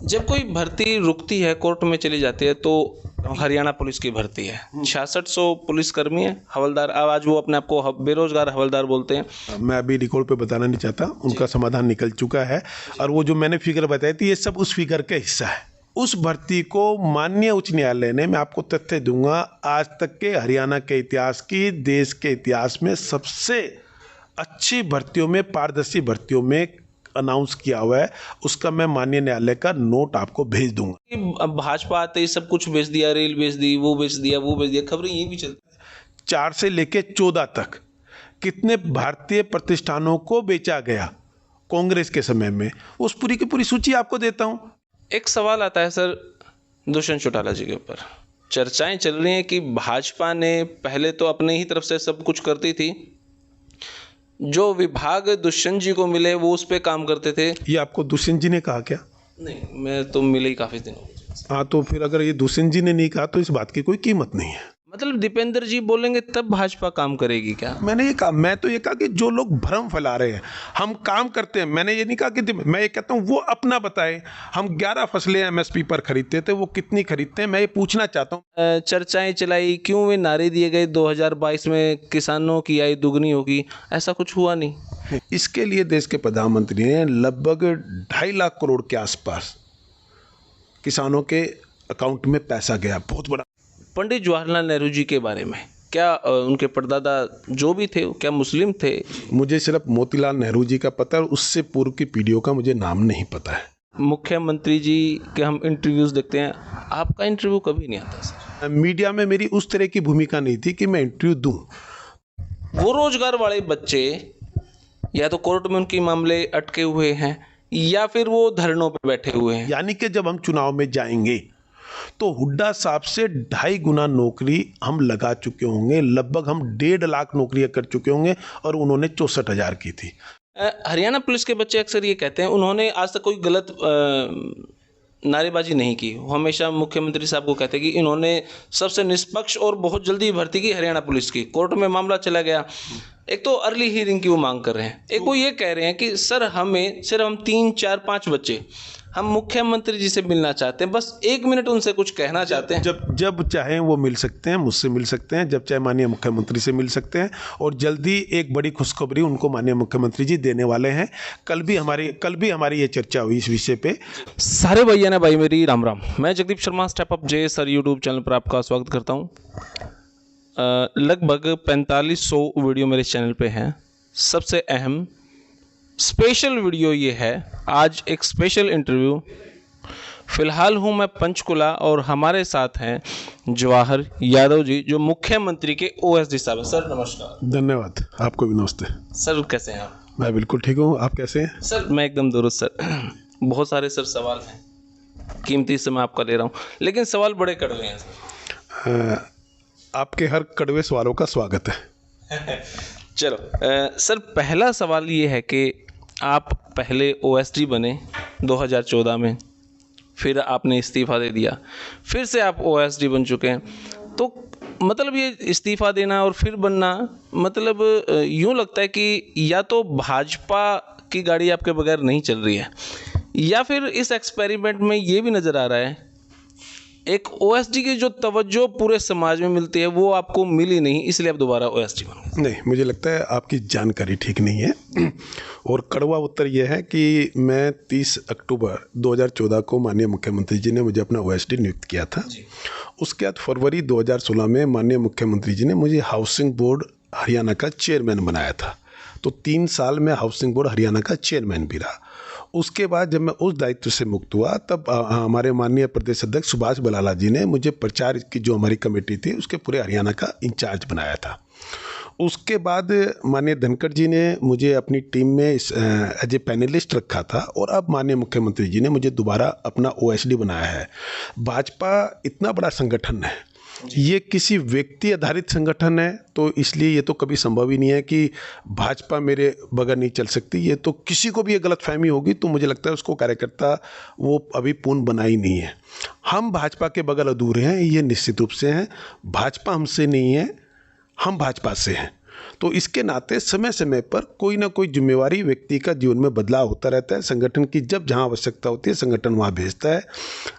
जब कोई भर्ती रुकती है, कोर्ट में चली जाती है, तो हरियाणा पुलिस की भर्ती है, 6600 पुलिसकर्मी है, हवलदार, अब आज वो अपने आप को बेरोजगार हवलदार बोलते हैं। मैं अभी रिकॉर्ड पे बताना नहीं चाहता, उनका समाधान निकल चुका है। और वो जो मैंने फिगर बताई थी, ये सब उस फिगर का हिस्सा है। उस भर्ती को माननीय उच्च न्यायालय ने, मैं आपको तथ्य दूंगा, आज तक के हरियाणा के इतिहास की, देश के इतिहास में सबसे अच्छी भर्तियों में, पारदर्शी भर्तियों में अनाउंस किया हुआ है। उसका मैं माननीय न्यायालय का नोट आपको भेज दूंगा। अब भाजपा आते ही सब कुछ बेच दिया, रेल बेच दी, वो बेच दिया, वो बेच दिया, खबरें ये भी चलती। 4 से लेके 14 तक कितने भारतीय प्रतिष्ठानों को बेचा गया कांग्रेस के समय में, उस पूरी की पूरी सूची आपको देता हूं। एक सवाल आता है सर, दुष्यंत चौटाला जी के ऊपर चर्चाएं चल रही हैं कि भाजपा ने पहले तो अपने ही तरफ से सब कुछ करती थी, जो विभाग दुष्यंत जी को मिले वो उस पर काम करते थे। ये आपको दुष्यंत जी ने कहा क्या? नहीं, मैं तो मिले ही काफी दिनों में। हाँ, तो फिर अगर ये दुष्यंत जी ने नहीं कहा तो इस बात की कोई कीमत नहीं है। मतलब दीपेंद्र जी बोलेंगे तब भाजपा काम करेगी क्या? मैंने ये कहा, मैं तो ये कहा कि जो लोग भ्रम फैला रहे हैं, हम काम करते हैं। मैंने ये नहीं कहा कि, मैं ये कहता हूँ वो अपना बताए। हम 11 फसलें एमएसपी पर खरीदते थे, वो कितनी खरीदते हैं, मैं ये पूछना चाहता हूँ। चर्चाएं चलाई, क्यों वे नारे दिए गए 2022 में किसानों की आय दुगनी होगी, ऐसा कुछ हुआ नहीं। इसके लिए देश के प्रधानमंत्री ने लगभग 2.5 लाख करोड़ के आसपास किसानों के अकाउंट में पैसा गया, बहुत बड़ा। पंडित जवाहरलाल नेहरू जी के बारे में क्या, उनके परदादा जो भी थे क्या मुस्लिम थे? मुझे सिर्फ मोतीलाल नेहरू जी का पता है, उससे पूर्व की पीढ़ियों का मुझे नाम नहीं पता है। मुख्यमंत्री जी के हम इंटरव्यूज देखते हैं, आपका इंटरव्यू कभी नहीं आता सर। मीडिया में मेरी उस तरह की भूमिका नहीं थी कि मैं इंटरव्यू दूं। वो रोजगार वाले बच्चे या तो कोर्ट में उनके मामले अटके हुए हैं या फिर वो धरनों पर बैठे हुए हैं। यानी कि जब हम चुनाव में जाएंगे तो हुड्डा साहब से 2.5 गुना नौकरी हम लगा चुके होंगे। लगभग हम 1.5 लाख नौकरियां कर चुके होंगे और उन्होंने 64,000 की थी। हरियाणा पुलिस के बच्चे अक्सर ये कहते हैं, उन्होंने आज तक कोई गलत नारेबाजी नहीं की। वो हमेशा मुख्यमंत्री साहब को कहते हैं कि इन्होंने सबसे निष्पक्ष और बहुत जल्दी भर्ती की हरियाणा पुलिस की। कोर्ट में मामला चला गया, एक तो अर्ली हियरिंग की वो मांग कर रहे हैं, एक वो ये कह रहे हैं कि सर हमें सिर्फ हम 3, 4, 5 बच्चे, हम मुख्यमंत्री जी से मिलना चाहते हैं, बस 1 मिनट उनसे कुछ कहना चाहते हैं। जब चाहें वो मिल सकते हैं, मुझसे मिल सकते हैं, जब चाहे माननीय मुख्यमंत्री से मिल सकते हैं। और जल्दी एक बड़ी खुशखबरी उनको माननीय मुख्यमंत्री जी देने वाले हैं। कल भी हमारी ये चर्चा हुई इस विषय पे। सारे भैया ने भाई मेरी राम राम। मैं जगदीप शर्मा, स्टेप अप जे सर यूट्यूब चैनल पर आपका स्वागत करता हूँ। लगभग 4500 वीडियो मेरे चैनल पे हैं। सबसे अहम स्पेशल वीडियो ये है, आज एक स्पेशल इंटरव्यू। फिलहाल हूँ मैं पंचकुला और हमारे साथ हैं जवाहर यादव जी, जो मुख्यमंत्री के ओएसडी साहब हैं। सर नमस्कार। धन्यवाद, आपको भी नमस्ते। सर कैसे हैं आप? मैं बिल्कुल ठीक हूँ, आप कैसे हैं? सर मैं एकदम दुरुस्त सर। बहुत सारे सर सवाल हैं, कीमती समय आपका ले रहा हूँ, लेकिन सवाल बड़े कड़वे हैं सर। आपके हर कड़वे सवालों का स्वागत है। चलो सर, पहला सवाल ये है कि आप पहले ओएसडी बने 2014 में, फिर आपने इस्तीफ़ा दे दिया, फिर से आप ओएसडी बन चुके हैं। तो मतलब ये इस्तीफ़ा देना और फिर बनना, मतलब यूँ लगता है कि या तो भाजपा की गाड़ी आपके बगैर नहीं चल रही है, या फिर इस एक्सपेरिमेंट में ये भी नज़र आ रहा है एक ओएसडी की जो तवज्जो पूरे समाज में मिलती है वो आपको मिली नहीं, इसलिए आप दोबारा ओएसडी बन गए। नहीं, मुझे लगता है आपकी जानकारी ठीक नहीं है। और कड़वा उत्तर यह है कि मैं 30 अक्टूबर 2014 को माननीय मुख्यमंत्री जी ने मुझे अपना ओएसडी नियुक्त किया था। उसके बाद फरवरी 2016 में माननीय मुख्यमंत्री जी ने मुझे हाउसिंग बोर्ड हरियाणा का चेयरमैन बनाया था। तो 3 साल में हाउसिंग बोर्ड हरियाणा का चेयरमैन भी रहा। उसके बाद जब मैं उस दायित्व से मुक्त हुआ, तब हमारे माननीय प्रदेश अध्यक्ष सुभाष बलाला जी ने मुझे प्रचार की जो हमारी कमेटी थी उसके पूरे हरियाणा का इंचार्ज बनाया था। उसके बाद माननीय धनखड़ जी ने मुझे अपनी टीम में एज ए पैनलिस्ट रखा था, और अब माननीय मुख्यमंत्री जी ने मुझे दोबारा अपना ओएसडी बनाया है। भाजपा इतना बड़ा संगठन है, ये किसी व्यक्ति आधारित संगठन है, तो इसलिए ये तो कभी संभव ही नहीं है कि भाजपा मेरे बगैर नहीं चल सकती। ये तो किसी को भी ये गलतफहमी होगी, तो मुझे लगता है उसको कार्यकर्ता वो अभी पूर्ण बना ही नहीं है। हम भाजपा के बगैर अधूरे हैं, ये निश्चित रूप से हैं। भाजपा हमसे नहीं है, हम भाजपा से हैं। तो इसके नाते समय समय पर कोई ना कोई जिम्मेवारी व्यक्ति का जीवन में बदलाव होता रहता है। संगठन की जब जहाँ आवश्यकता होती है संगठन वहाँ भेजता है।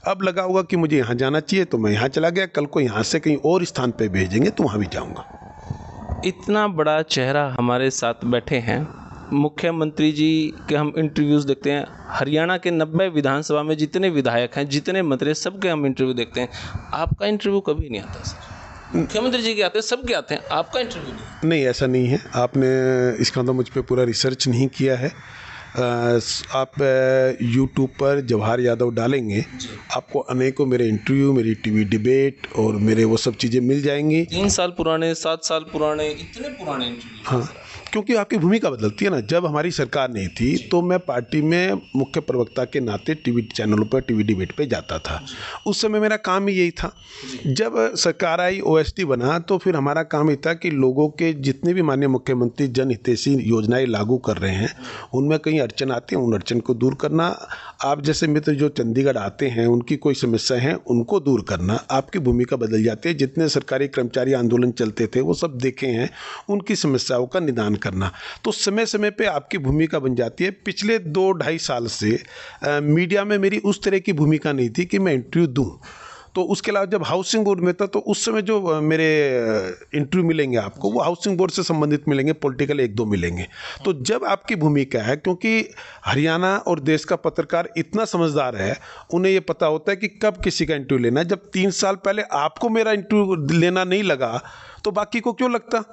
अब लगा होगा कि मुझे यहाँ जाना चाहिए तो मैं यहाँ चला गया, कल को यहाँ से कहीं और स्थान पर भेजेंगे तो वहाँ भी जाऊँगा। इतना बड़ा चेहरा हमारे साथ बैठे हैं, मुख्यमंत्री जी के हम इंटरव्यूज़ देखते हैं, हरियाणा के 90 विधानसभा में जितने विधायक हैं, जितने मंत्री, सबके हम इंटरव्यू देखते हैं। आपका इंटरव्यू कभी नहीं आता सर। मुख्यमंत्री जी के आते हैं, सबके आते हैं, आपका इंटरव्यू नहीं, ऐसा नहीं है। आपने इसका तो मुझ पर पूरा रिसर्च नहीं किया है। आप यूट्यूब पर जवाहर यादव डालेंगे, आपको अनेकों मेरे इंटरव्यू, मेरी टीवी डिबेट और मेरे वो सब चीज़ें मिल जाएंगी। 3 साल पुराने, 7 साल पुराने, इतने पुराने इंटरव्यू। हाँ, क्योंकि आपकी भूमिका बदलती है ना। जब हमारी सरकार नहीं थी तो मैं पार्टी में मुख्य प्रवक्ता के नाते टीवी चैनलों पर टीवी डिबेट पे जाता था। उस समय मेरा काम ही यही था। जब सरकार आई, ओएसडी बना, तो फिर हमारा काम ही था कि लोगों के जितने भी माननीय मुख्यमंत्री जनहितैषी योजनाएं लागू कर रहे हैं उनमें कहीं अड़चन आती है, उन अड़चन को दूर करना। आप जैसे मित्र जो चंडीगढ़ आते हैं, उनकी कोई समस्या है उनको दूर करना, आपकी भूमिका बदल जाती है। जितने सरकारी कर्मचारी आंदोलन चलते थे वो सब देखे हैं, उनकी समस्याओं का निदान करना। तो समय समय पे आपकी भूमिका बन जाती है। पिछले 2-2.5 साल से मीडिया में मेरी उस तरह की भूमिका नहीं थी कि मैं इंटरव्यू दूं। तो उसके अलावा जब हाउसिंग बोर्ड में था तो उस समय जो मेरे इंटरव्यू मिलेंगे आपको, वो हाउसिंग बोर्ड से संबंधित मिलेंगे, पॉलिटिकल 1-2 मिलेंगे। तो जब आपकी भूमिका है, क्योंकि हरियाणा और देश का पत्रकार इतना समझदार है, उन्हें ये पता होता है कि कब किसी का इंटरव्यू लेना है। जब 3 साल पहले आपको मेरा इंटरव्यू लेना नहीं लगा तो बाकी को क्यों लगता?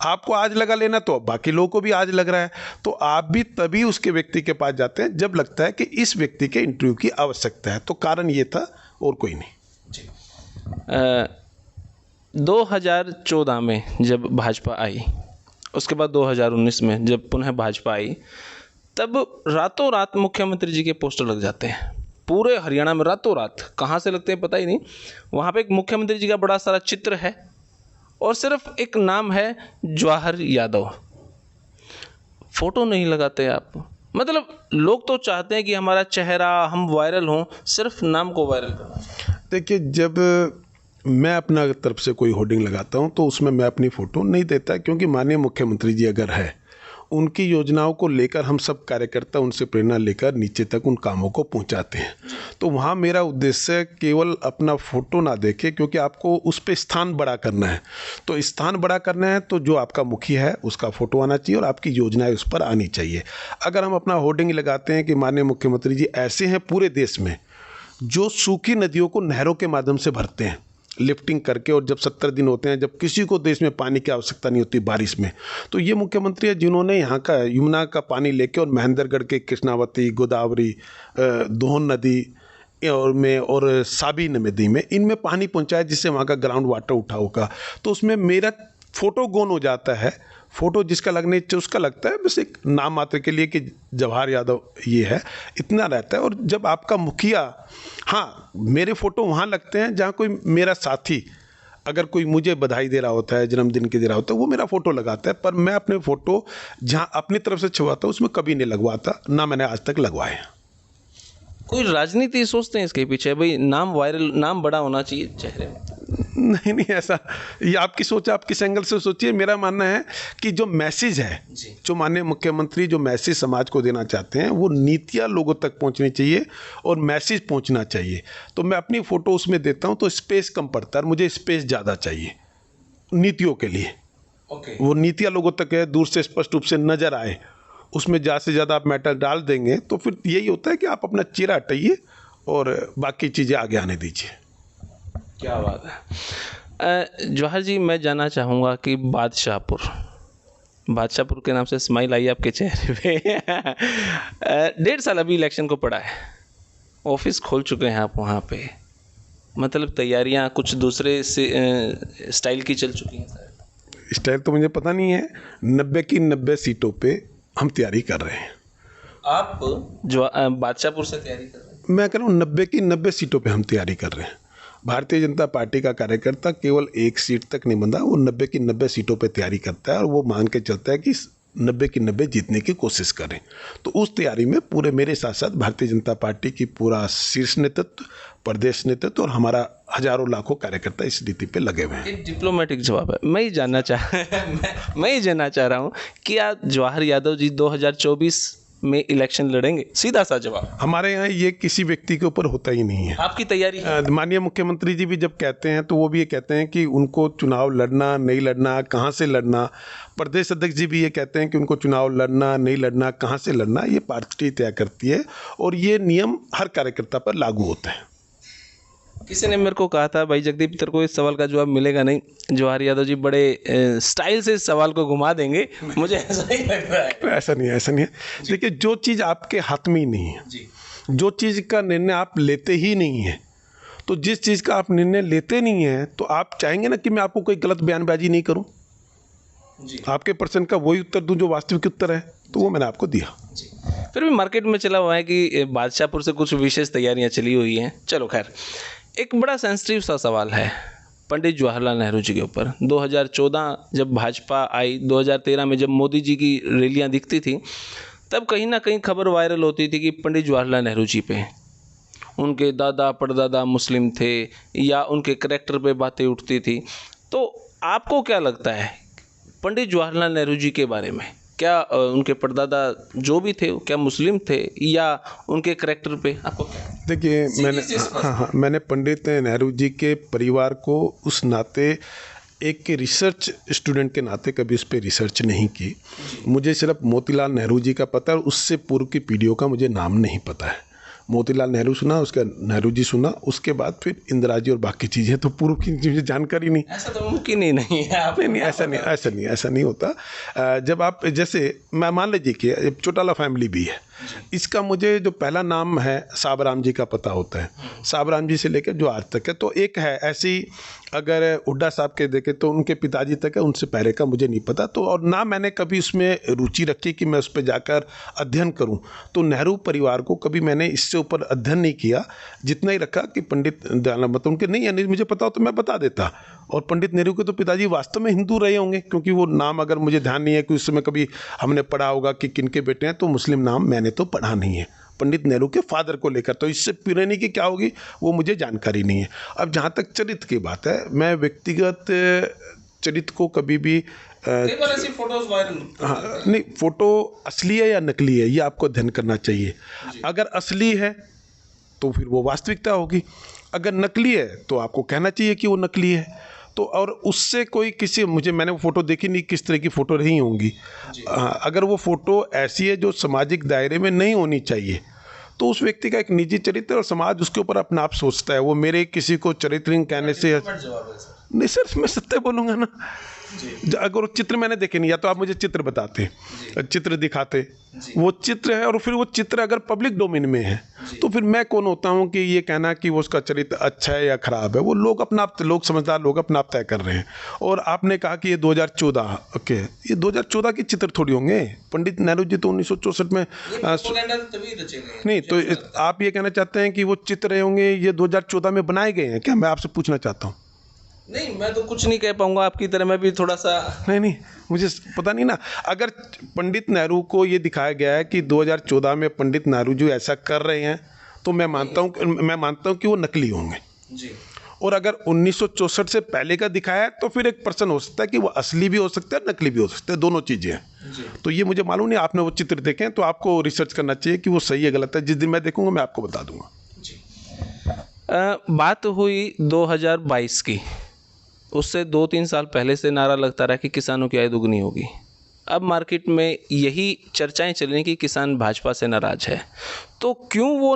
आपको आज लगा लेना तो बाकी लोगों को भी आज लग रहा है। तो आप भी तभी उसके व्यक्ति के पास जाते हैं जब लगता है कि इस व्यक्ति के इंटरव्यू की आवश्यकता है। तो कारण ये था और कोई नहीं। 2014 में जब भाजपा आई, उसके बाद 2019 में जब पुनः भाजपा आई, तब रातों रात मुख्यमंत्री जी के पोस्टर लग जाते हैं पूरे हरियाणा में। रातों रात कहाँ से लगते हैं पता ही नहीं। वहाँ पे एक मुख्यमंत्री जी का बड़ा सारा चित्र है और सिर्फ एक नाम है जवाहर यादव। फोटो नहीं लगाते आप। मतलब लोग तो चाहते हैं कि हमारा चेहरा, हम वायरल हों, सिर्फ नाम को वायरल करना। देखिए, जब मैं अपना तरफ से कोई होर्डिंग लगाता हूं तो उसमें मैं अपनी फ़ोटो नहीं देता, क्योंकि माननीय मुख्यमंत्री जी अगर है, उनकी योजनाओं को लेकर हम सब कार्यकर्ता उनसे प्रेरणा लेकर नीचे तक उन कामों को पहुंचाते हैं। तो वहाँ मेरा उद्देश्य केवल अपना फ़ोटो ना देखे, क्योंकि आपको उस पर स्थान बड़ा करना है। तो स्थान बड़ा करना है तो जो आपका मुखिया है उसका फ़ोटो आना चाहिए और आपकी योजनाएं उस पर आनी चाहिए। अगर हम अपना होर्डिंग लगाते हैं कि माननीय मुख्यमंत्री जी ऐसे हैं पूरे देश में जो सूखी नदियों को नहरों के माध्यम से भरते हैं, लिफ्टिंग करके, और जब 70 दिन होते हैं जब किसी को देश में पानी की आवश्यकता नहीं होती बारिश में, तो ये मुख्यमंत्री है जिन्होंने यहाँ का यमुना का पानी लेके और महेंद्रगढ़ के कृष्णावती, गोदावरी, दोहन नदी और साबी नदी में, इनमें पानी पहुँचाया जिससे वहाँ का ग्राउंड वाटर उठा होगा। तो उसमें मेरा फ़ोटो गौन हो जाता है। फ़ोटो जिसका लगने चाहिए उसका लगता है, बस एक नाम मात्र के लिए कि जवाहर यादव ये है, इतना रहता है। और जब आपका मुखिया, हाँ, मेरे फ़ोटो वहाँ लगते हैं जहाँ कोई मेरा साथी, अगर कोई मुझे बधाई दे रहा होता है, जन्मदिन के दे रहा होता है, वो मेरा फ़ोटो लगाता है। पर मैं अपने फ़ोटो जहाँ अपनी तरफ से छुपाता हूँ उसमें कभी नहीं लगवाता, ना मैंने आज तक लगवाए। कोई राजनीति सोचते हैं इसके पीछे, भाई नाम वायरल, नाम बड़ा होना चाहिए चेहरे में? नहीं, ऐसा, ये आपकी सोच, आप किस एंगल से सोचिए। मेरा मानना है कि जो मैसेज है, जो माननीय मुख्यमंत्री जो मैसेज समाज को देना चाहते हैं, वो नीतियाँ लोगों तक पहुंचनी चाहिए और मैसेज पहुंचना चाहिए। तो मैं अपनी फ़ोटो उसमें देता हूं तो स्पेस कम पड़ता है, मुझे स्पेस ज़्यादा चाहिए नीतियों के लिए। वो नीतियाँ लोगों तक है, दूर से स्पष्ट रूप से नज़र आए, उसमें ज़्यादा से ज़्यादा आप मैटर डाल देंगे तो फिर यही होता है कि आप अपना चेहरा हटाइए और बाकी चीज़ें आगे आने दीजिए। क्या बात है। जवाहर जी, मैं जानना चाहूँगा कि बादशाहपुर के नाम से स्माइल आई आपके चेहरे पे। 1.5 साल अभी इलेक्शन को पड़ा है, ऑफिस खोल चुके हैं आप वहाँ पे, मतलब तैयारियाँ कुछ दूसरे से स्टाइल की चल चुकी हैं? स्टाइल तो मुझे पता नहीं है। 90 की 90 सीटों पे हम तैयारी कर रहे हैं। आप जो बादशाहपुर से तैयारी कर रहे हैं? मैं कह रहा हूँ 90 की 90 सीटों पे हम तैयारी कर रहे हैं। भारतीय जनता पार्टी का कार्यकर्ता केवल एक सीट तक नहीं बंधा, वो 90 की 90 सीटों पे तैयारी करता है और वो मान के चलता है कि 90 की 90 जीतने की कोशिश करें। तो उस तैयारी में पूरे मेरे साथ साथ भारतीय जनता पार्टी की पूरा शीर्ष नेतृत्व, प्रदेश नेतृत्व और हमारा हजारों लाखों कार्यकर्ता इस नीति पे लगे हुए हैं। डिप्लोमेटिक जवाब है। मैं ही जानना चाह रहा हूँ कि आप जवाहर यादव जी 2024 में इलेक्शन लड़ेंगे? सीधा सा जवाब। हमारे यहाँ ये किसी व्यक्ति के ऊपर होता ही नहीं है। आपकी तैयारी है? माननीय मुख्यमंत्री जी भी जब कहते हैं तो वो भी ये कहते हैं कि उनको चुनाव लड़ना नहीं लड़ना, कहाँ से लड़ना। प्रदेश अध्यक्ष जी भी ये कहते हैं कि उनको चुनाव लड़ना नहीं लड़ना, कहाँ से लड़ना, ये पार्टी तय करती है और ये नियम हर कार्यकर्ता पर लागू होता है। किसी ने मेरे को कहा था, भाई जगदीप तेरे को इस सवाल का जवाब मिलेगा नहीं, जवाहर यादव जी बड़े स्टाइल से इस सवाल को घुमा देंगे, मुझे ऐसा ही लग रहा है। ऐसा नहीं है। देखिए, जो चीज़ आपके हाथ में ही नहीं है, जो चीज़ का निर्णय आप लेते ही नहीं है, तो जिस चीज़ का आप निर्णय लेते नहीं है तो आप चाहेंगे ना कि मैं आपको कोई गलत बयानबाजी नहीं करूं, आपके प्रश्न का वही उत्तर दूं जो वास्तविक उत्तर है, तो वो मैंने आपको दिया। फिर भी मार्केट में चला हुआ है कि बादशाहपुर से कुछ विशेष तैयारियां चली हुई हैं। चलो खैर, एक बड़ा सेंसिटिव सा सवाल है पंडित जवाहरलाल नेहरू जी के ऊपर। 2014 जब भाजपा आई, 2013 में जब मोदी जी की रैलियां दिखती थी, तब कहीं ना कहीं खबर वायरल होती थी कि पंडित जवाहरलाल नेहरू जी पे, उनके दादा परदादा मुस्लिम थे या उनके करैक्टर पे बातें उठती थी। तो आपको क्या लगता है पंडित जवाहरलाल नेहरू जी के बारे में? क्या उनके परदादा जो भी थे क्या मुस्लिम थे या उनके करैक्टर पे आपको क्या? देखिए, मैंने पंडित नेहरू जी के परिवार को उस नाते, एक रिसर्च स्टूडेंट के नाते कभी उस पर रिसर्च नहीं की। मुझे सिर्फ मोतीलाल नेहरू जी का पता है और उससे पूर्व की पीढ़ियों का मुझे नाम नहीं पता है। मोतीलाल नेहरू सुना, उसका नेहरू जी सुना, उसके बाद फिर इंदिरा जी और बाकी चीज़ें, तो पूर्व की मुझे जानकारी नहीं। ऐसा तो मुमकिन ही नहीं है। नहीं, ऐसा नहीं होता। जब आप, जैसे मैं मान लीजिए कि चौटाला फैमिली भी है, इसका मुझे जो पहला नाम है साबराम जी का पता होता है, साबराम जी से लेकर जो आज तक है। तो एक है ऐसी, अगर हुड्डा साहब के देखें तो उनके पिताजी तक है, उनसे पहले का मुझे नहीं पता। तो और ना मैंने कभी उसमें रुचि रखी कि मैं उस पर जाकर अध्ययन करूं। तो नेहरू परिवार को कभी मैंने इससे ऊपर अध्ययन नहीं किया, जितना ही रखा कि पंडित मतलब उनके नहीं, यानी मुझे पता हो तो मैं बता देता। और पंडित नेहरू के तो पिताजी वास्तव में हिंदू रहे होंगे, क्योंकि वो नाम, अगर मुझे ध्यान नहीं है कि उस समय कभी हमने पढ़ा होगा कि किनके बेटे हैं, तो मुस्लिम नाम मैंने तो पढ़ा नहीं है पंडित नेहरू के फादर को लेकर। तो इससे पुरानी की क्या होगी वो मुझे जानकारी नहीं है। अब जहाँ तक चरित्र की बात है, मैं व्यक्तिगत चरित्र को कभी भी ऐसी फोटोज वायरल, हाँ नहीं, फोटो असली है या नकली है ये आपको अध्ययन करना चाहिए। अगर असली है तो फिर वो वास्तविकता होगी, अगर नकली है तो आपको कहना चाहिए कि वो नकली है। तो और उससे कोई किसी, मैंने वो फ़ोटो देखी नहीं किस तरह की फ़ोटो रही होंगी। अगर वो फ़ोटो ऐसी है जो सामाजिक दायरे में नहीं होनी चाहिए, तो उस व्यक्ति का एक निजी चरित्र और समाज उसके ऊपर अपना आप सोचता है। वो मेरे किसी को चरित्रहीन कहने से नहीं सर, मैं सत्य बोलूँगा ना। अगर वो चित्र मैंने देखे नहीं, या तो आप मुझे चित्र बताते, चित्र दिखाते, वो चित्र है और फिर वो चित्र अगर पब्लिक डोमेन में है तो फिर मैं कौन होता हूँ कि ये कहना कि वो उसका चरित्र अच्छा है या खराब है। वो लोग अपना आप, लोग समझदार लोग अपना आप तय कर रहे हैं। और आपने कहा कि ये 2014, ओके, ये 2014 के चित्र थोड़ी होंगे। पंडित नेहरू जी तो 1964 में नहीं, तो आप ये कहना चाहते हैं कि वो चित्र होंगे ये 2014 में बनाए गए हैं क्या? मैं आपसे पूछना चाहता हूँ। नहीं, मैं तो कुछ नहीं कह पाऊंगा आपकी तरह, मैं भी थोड़ा सा नहीं, मुझे पता नहीं ना। अगर पंडित नेहरू को ये दिखाया गया है कि 2014 में पंडित नेहरू जी ऐसा कर रहे हैं, तो मैं मानता हूँ कि वो नकली होंगे जी। और अगर 1964 से पहले का दिखाया है तो फिर एक प्रश्न हो सकता है कि वो असली भी हो सकता है, नकली भी हो सकता है, दोनों चीज़ें हैं। तो ये मुझे मालूम नहीं, आपने वो चित्र देखे हैं तो आपको रिसर्च करना चाहिए कि वो सही है गलत है। जिस दिन मैं देखूंगा मैं आपको बता दूंगा जी। बात हुई 2022 की, उससे 2-3 साल पहले से नारा लगता रहा कि किसानों की आय दुगनी होगी। अब मार्केट में यही चर्चाएं चल रही कि किसान भाजपा से नाराज़ है। तो क्यों वो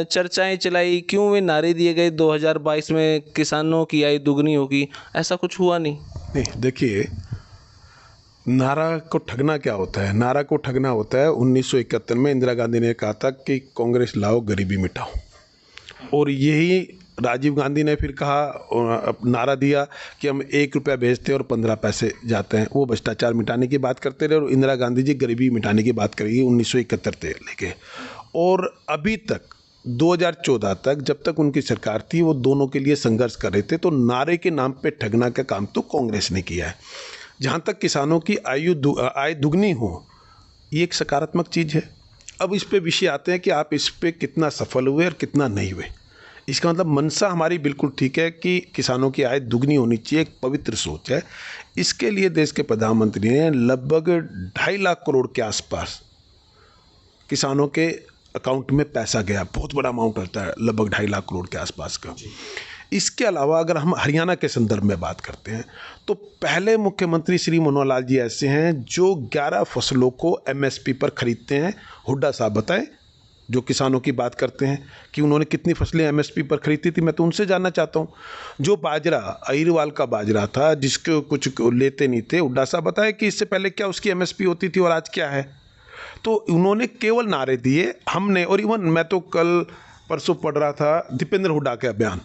चर्चाएं चलाई, क्यों वे नारे दिए गए 2022 में किसानों की आय दुगनी होगी? ऐसा कुछ हुआ नहीं। देखिए, नारा को ठगना क्या होता है? नारा को ठगना होता है 1971 में इंदिरा गांधी ने कहा था कि कांग्रेस लाओ गरीबी मिटाओ, और यही राजीव गांधी ने फिर कहा, नारा दिया कि हम 1 रुपया भेजते हैं और 15 पैसे जाते हैं। वो भ्रष्टाचार मिटाने की बात करते रहे और इंदिरा गांधी जी गरीबी मिटाने की बात करेगी 1971 से लेके। और अभी तक 2014 तक जब तक उनकी सरकार थी वो दोनों के लिए संघर्ष कर रहे थे। तो नारे के नाम पे ठगना का काम तो कांग्रेस ने किया है। जहाँ तक किसानों की आय दुगनी हो, ये एक सकारात्मक चीज़ है। अब इस पे विषय आते हैं कि आप इस पे कितना सफल हुए और कितना नहीं हुए। इसका मतलब मंशा हमारी बिल्कुल ठीक है कि किसानों की आय दुगनी होनी चाहिए, एक पवित्र सोच है। इसके लिए देश के प्रधानमंत्री ने लगभग 2.5 लाख करोड़ के आसपास किसानों के अकाउंट में पैसा गया, बहुत बड़ा अमाउंट होता है, लगभग 2.5 लाख करोड़ के आसपास का। इसके अलावा अगर हम हरियाणा के संदर्भ में बात करते हैं तो पहले मुख्यमंत्री श्री मनोहर लाल जी ऐसे हैं जो 11 फसलों को एमएसपी पर खरीदते हैं। हुड्डा साहब बताएं, जो किसानों की बात करते हैं कि उन्होंने कितनी फसलें एमएसपी पर खरीदी थी, मैं तो उनसे जानना चाहता हूं। जो बाजरा अहिरवाल का बाजरा था जिसको कुछ लेते नहीं थे, हुड्डा साहब बताएं कि इससे पहले क्या उसकी एमएसपी होती थी और आज क्या है। तो उन्होंने केवल नारे दिए हमने, और इवन मैं तो कल परसों पढ़ रहा था दीपेंद्र हुड्डा के बयान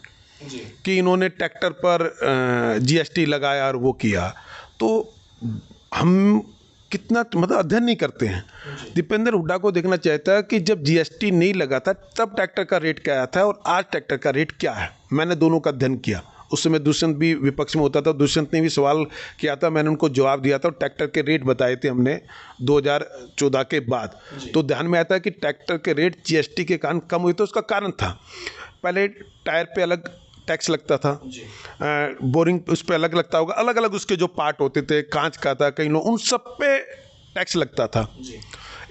कि इन्होंने ट्रैक्टर पर जीएसटी लगाया और वो किया। तो हम कितना मतलब अध्ययन नहीं करते हैं। दीपेंद्र हुड्डा को देखना चाहता है कि जब जीएसटी नहीं लगा था तब ट्रैक्टर का रेट क्या था और आज ट्रैक्टर का रेट क्या है। मैंने दोनों का अध्ययन किया। उस समय दुष्यंत भी विपक्ष में होता था, दुष्यंत ने भी सवाल किया था, मैंने उनको जवाब दिया था और ट्रैक्टर के रेट बताए थे हमने 2014 के बाद। तो ध्यान में आता है कि ट्रैक्टर के रेट जीएसटी के कारण कम हुए। तो उसका कारण था, पहले टायर पे अलग टैक्स लगता था, बोरिंग उस पर अलग लगता होगा, अलग अलग उसके जो पार्ट होते थे, कांच का था कई लोग, उन सब पे टैक्स लगता था।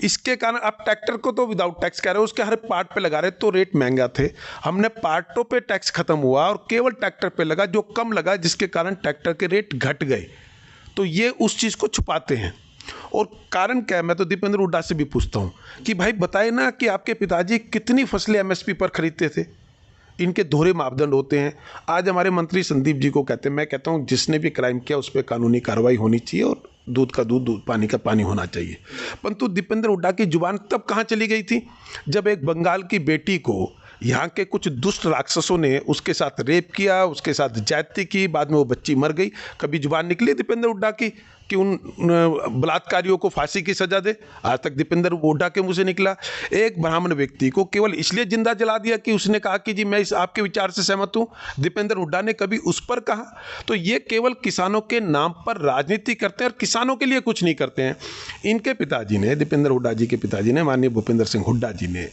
इसके कारण आप ट्रैक्टर को तो विदाउट टैक्स कह रहे हो, उसके हर पार्ट पे लगा रहे, तो रेट महंगा थे। हमने पार्टों पे टैक्स खत्म हुआ और केवल ट्रैक्टर पे लगा, जो कम लगा, जिसके कारण ट्रैक्टर के रेट घट गए। तो ये उस चीज़ को छुपाते हैं। और कारण क्या है, मैं तो दीपेंद्र हुड्डा से भी पूछता हूँ कि भाई बताए ना कि आपके पिताजी कितनी फसलें एमएसपी पर खरीदते थे। इनके दोहरे मापदंड होते हैं। आज हमारे मंत्री संदीप जी को कहते हैं, मैं कहता हूँ जिसने भी क्राइम किया उस पर कानूनी कार्रवाई होनी चाहिए और दूध का दूध, दूध पानी का पानी होना चाहिए। परंतु दीपेंद्र हुड्डा की जुबान तब कहाँ चली गई थी जब एक बंगाल की बेटी को यहाँ के कुछ दुष्ट राक्षसों ने उसके साथ रेप किया, उसके साथ ज्यादती की, बाद में वो बच्ची मर गई। कभी जुबान निकली दीपेंद्र हुड्डा की कि उन बलात्कारियों को फांसी की सजा दे? आज तक दीपेंद्र हुड्डा के मुंह से निकला। एक ब्राह्मण व्यक्ति को केवल इसलिए जिंदा जला दिया कि उसने कहा कि जी मैं इस आपके विचार से सहमत हूं, दीपेंद्र हुड्डा ने कभी उस पर कहा? तो ये केवल किसानों के नाम पर राजनीति करते हैं और किसानों के लिए कुछ नहीं करते हैं। इनके पिताजी ने, दीपेंद्र हुड्डा जी के पिताजी ने, माननीय भूपेंद्र सिंह हुड्डा जी ने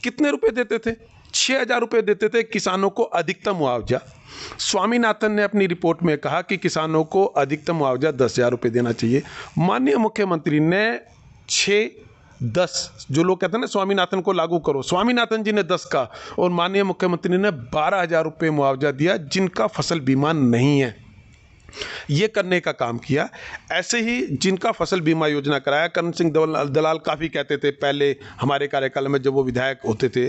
कितने रुपए देते थे? 6,000 रुपये देते थे किसानों को अधिकतम मुआवजा। स्वामीनाथन ने अपनी रिपोर्ट में कहा कि किसानों को अधिकतम मुआवजा 10,000 रुपये देना चाहिए। माननीय मुख्यमंत्री ने 6-10, जो लोग कहते हैं ना स्वामीनाथन को लागू करो, स्वामीनाथन जी ने 10 का और माननीय मुख्यमंत्री ने 12,000 रुपये मुआवजा दिया जिनका फसल बीमा नहीं है। ये करने का काम किया। ऐसे ही जिनका फसल बीमा योजना कराया, करण सिंह दलाल काफ़ी कहते थे पहले हमारे कार्यकाल में जब वो विधायक होते थे,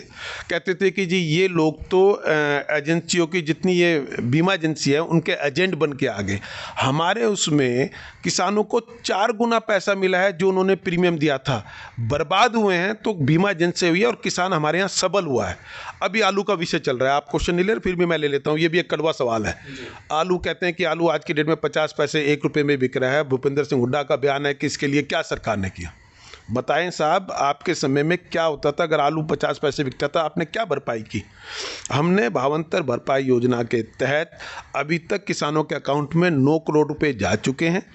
कहते थे कि जी ये लोग तो एजेंसियों की, जितनी ये बीमा एजेंसी है उनके एजेंट बन के आ गए। हमारे उसमें किसानों को 4 गुना पैसा मिला है जो उन्होंने प्रीमियम दिया था। बर्बाद हुए हैं तो बीमा एजेंसी हुई है और किसान हमारे यहाँ सबल हुआ है। अभी आलू का विषय चल रहा है, आप क्वेश्चन नहीं ले रहे, फिर भी मैं ले लेता हूँ, ये भी एक कड़वा सवाल है। आलू कहते हैं कि आलू आज की डेट में 50 पैसे 1 रुपये में बिक रहा है। भूपेंद्र सिंह हुड्डा का बयान है कि इसके लिए क्या सरकार ने किया? बताएं साहब, आपके समय में क्या होता था? अगर आलू 50 पैसे बिकता था, आपने क्या भरपाई की? हमने भावांतर भरपाई योजना के तहत अभी तक किसानों के अकाउंट में 9 करोड़ रुपए जा चुके हैं।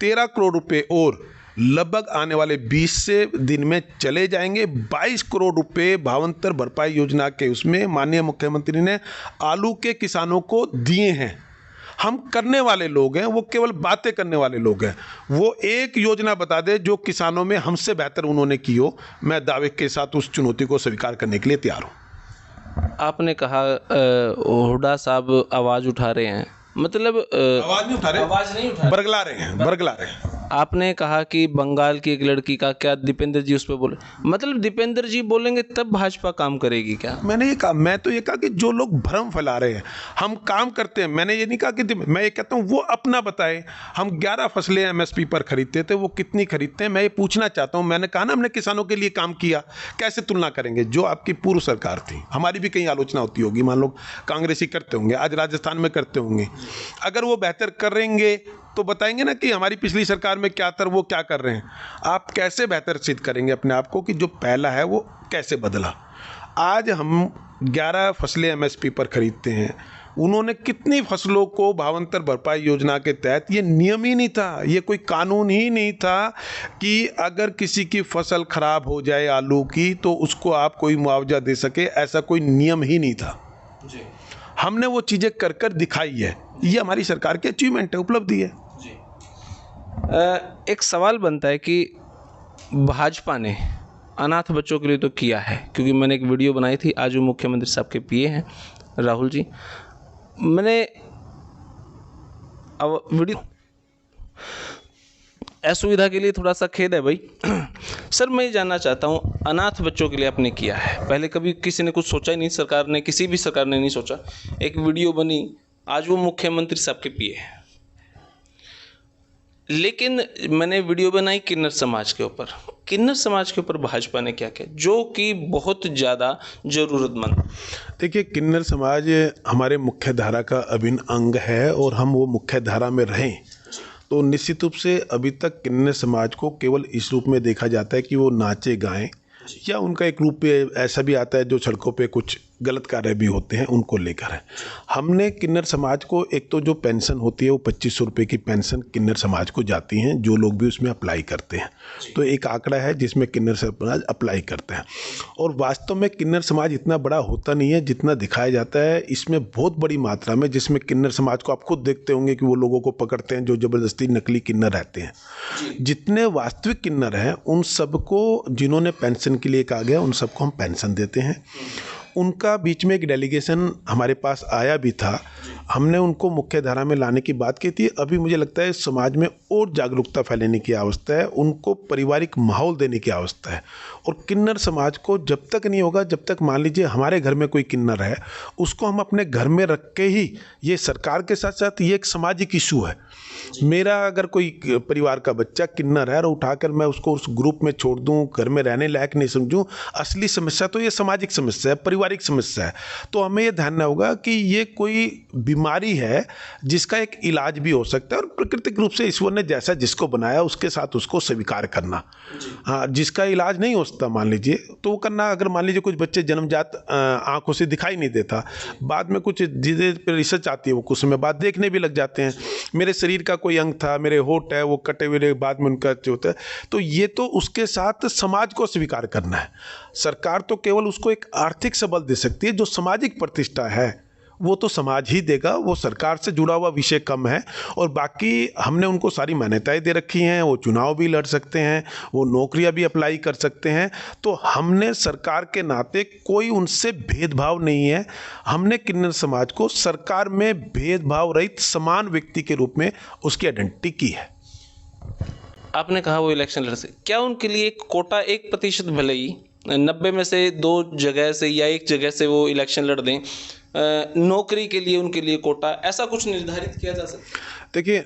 13 करोड़ रुपए और लगभग आने वाले 20 से दिन में चले जाएंगे। 22 करोड़ रुपए भावांतर भरपाई योजना के उसमें माननीय मुख्यमंत्री ने आलू के किसानों को दिए हैं। हम करने वाले लोग हैं, वो केवल बातें करने वाले लोग हैं। वो एक योजना बता दे जो किसानों में हमसे बेहतर उन्होंने की हो, मैं दावे के साथ उस चुनौती को स्वीकार करने के लिए तैयार हूँ। आपने कहा हुड्डा साहब आवाज़ उठा रहे हैं, मतलब आवाज नहीं उठा रहे, आवाज़ नहीं उठा रहे, बरगला रहे हैं, बरगला रहे हैं। आपने कहा कि बंगाल की एक लड़की का क्या दीपेंद्र जी उस पर बोले, मतलब दीपेंद्र जी बोलेंगे तब भाजपा काम करेगी क्या? मैंने ये कहा, मैं तो ये कहा कि जो लोग भ्रम फैला रहे हैं, हम काम करते हैं। मैंने ये नहीं कहा कि, मैं ये कहता हूँ वो अपना बताए। हम 11 फसलें एमएसपी पर खरीदते थे, वो कितनी खरीदते हैं मैं ये पूछना चाहता हूँ। मैंने कहा ना हमने किसानों के लिए काम किया, कैसे तुलना करेंगे? जो आपकी पूर्व सरकार थी, हमारी भी कहीं आलोचना होती होगी, मान लो कांग्रेसी करते होंगे, आज राजस्थान में करते होंगे, अगर वो बेहतर करेंगे तो बताएंगे ना कि हमारी पिछली सरकार में क्या था, वो क्या कर रहे हैं। आप कैसे बेहतर सिद्ध करेंगे अपने आप को कि जो पहला है वो कैसे बदला? आज हम 11 फसलें एमएसपी पर खरीदते हैं, उन्होंने कितनी फसलों को भावांतर भरपाई योजना के तहत, ये नियम ही नहीं था, ये कोई कानून ही नहीं था कि अगर किसी की फसल खराब हो जाए आलू की तो उसको आप कोई मुआवजा दे सके, ऐसा कोई नियम ही नहीं था। हमने वो चीज़ें कर कर दिखाई है। ये हमारी सरकार की अचीवमेंट है, उपलब्धि है। एक सवाल बनता है कि भाजपा ने अनाथ बच्चों के लिए तो किया है, क्योंकि मैंने एक वीडियो बनाई थी, आज वो मुख्यमंत्री साहब के पीए हैं राहुल जी। मैंने अब वीडियो असुविधा के लिए थोड़ा सा खेद है भाई। सर मैं ये जानना चाहता हूँ, अनाथ बच्चों के लिए आपने किया है, पहले कभी किसी ने कुछ सोचा ही नहीं, सरकार ने, किसी भी सरकार ने नहीं सोचा। एक वीडियो बनी, आज वो मुख्यमंत्री साहब के पीए हैं। लेकिन मैंने वीडियो बनाई किन्नर समाज के ऊपर। किन्नर समाज के ऊपर भाजपा ने क्या किया, जो कि बहुत ज़्यादा ज़रूरतमंद। देखिए, किन्नर समाज हमारे मुख्य धारा का अभिन्न अंग है और हम वो मुख्य धारा में रहें तो निश्चित रूप से अभी तक किन्नर समाज को केवल इस रूप में देखा जाता है कि वो नाचे गाएं, या उनका एक रूप ऐसा भी आता है जो सड़कों पे कुछ गलत कार्य भी होते हैं उनको लेकर है। हमने किन्नर समाज को, एक तो जो पेंशन होती है वो 2500 रुपये की पेंशन किन्नर समाज को जाती हैं, जो लोग भी उसमें अप्लाई करते हैं, तो एक आंकड़ा है जिसमें किन्नर समाज अप्लाई करते हैं। और वास्तव में किन्नर समाज इतना बड़ा होता नहीं है जितना दिखाया जाता है। इसमें बहुत बड़ी मात्रा में, जिसमें किन्नर समाज को आप खुद देखते होंगे कि वो लोगों को पकड़ते हैं जो ज़बरदस्ती नकली किन्नर रहते हैं। जितने वास्तविक किन्नर हैं उन सबको, जिन्होंने पेंशन के लिए कहा गया, उन सबको हम पेंशन देते हैं। उनका बीच में एक डेलीगेशन हमारे पास आया भी था, हमने उनको मुख्य धारा में लाने की बात की थी। अभी मुझे लगता है समाज में और जागरूकता फैलाने की आवश्यकता है, उनको पारिवारिक माहौल देने की आवश्यकता है। और किन्नर समाज को जब तक नहीं होगा, जब तक मान लीजिए हमारे घर में कोई किन्नर है, उसको हम अपने घर में रख के ही, ये सरकार के साथ साथ ये एक सामाजिक इशू है। मेरा अगर कोई परिवार का बच्चा किन्नर है और उठाकर मैं उसको उस ग्रुप में छोड़ दूं, घर में रहने लायक नहीं समझूं, असली समस्या तो ये सामाजिक समस्या है, पारिवारिक समस्या है। तो हमें ये ध्यान रखना होगा कि ये कोई बीमारी है जिसका एक इलाज भी हो सकता है, और प्राकृतिक रूप से ईश्वर ने जैसा जिसको बनाया उसके साथ उसको स्वीकार करना। हाँ, जिसका इलाज नहीं हो सकता मान लीजिए तो वो करना। अगर मान लीजिए कुछ बच्चे जन्मजात आंखों से दिखाई नहीं देता, बाद में कुछ चीज़ें पर रिसर्च आती है, वो कुछ समय बाद देखने भी लग जाते हैं। मेरे शरीर का कोई अंग था, मेरे होठ है, वो कटे हुए बाद में उनका होता है, तो ये तो उसके साथ समाज को स्वीकार करना है। सरकार तो केवल उसको एक आर्थिक सबल दे सकती है, जो सामाजिक प्रतिष्ठा है वो तो समाज ही देगा, वो सरकार से जुड़ा हुआ विषय कम है। और बाकी हमने उनको सारी मान्यताएं दे रखी हैं, वो चुनाव भी लड़ सकते हैं, वो नौकरियां भी अप्लाई कर सकते हैं। तो हमने सरकार के नाते कोई उनसे भेदभाव नहीं है। हमने किन्नर समाज को सरकार में भेदभाव रहित समान व्यक्ति के रूप में उसकी आइडेंटिटी की है। आपने कहा वो इलेक्शन लड़ सकते, क्या उनके लिए एक कोटा 1% भले ही 90 में से 2 जगह से या 1 जगह से वो इलेक्शन लड़ दें, नौकरी के लिए उनके लिए कोटा, ऐसा कुछ निर्धारित किया जा सकता है? देखिए,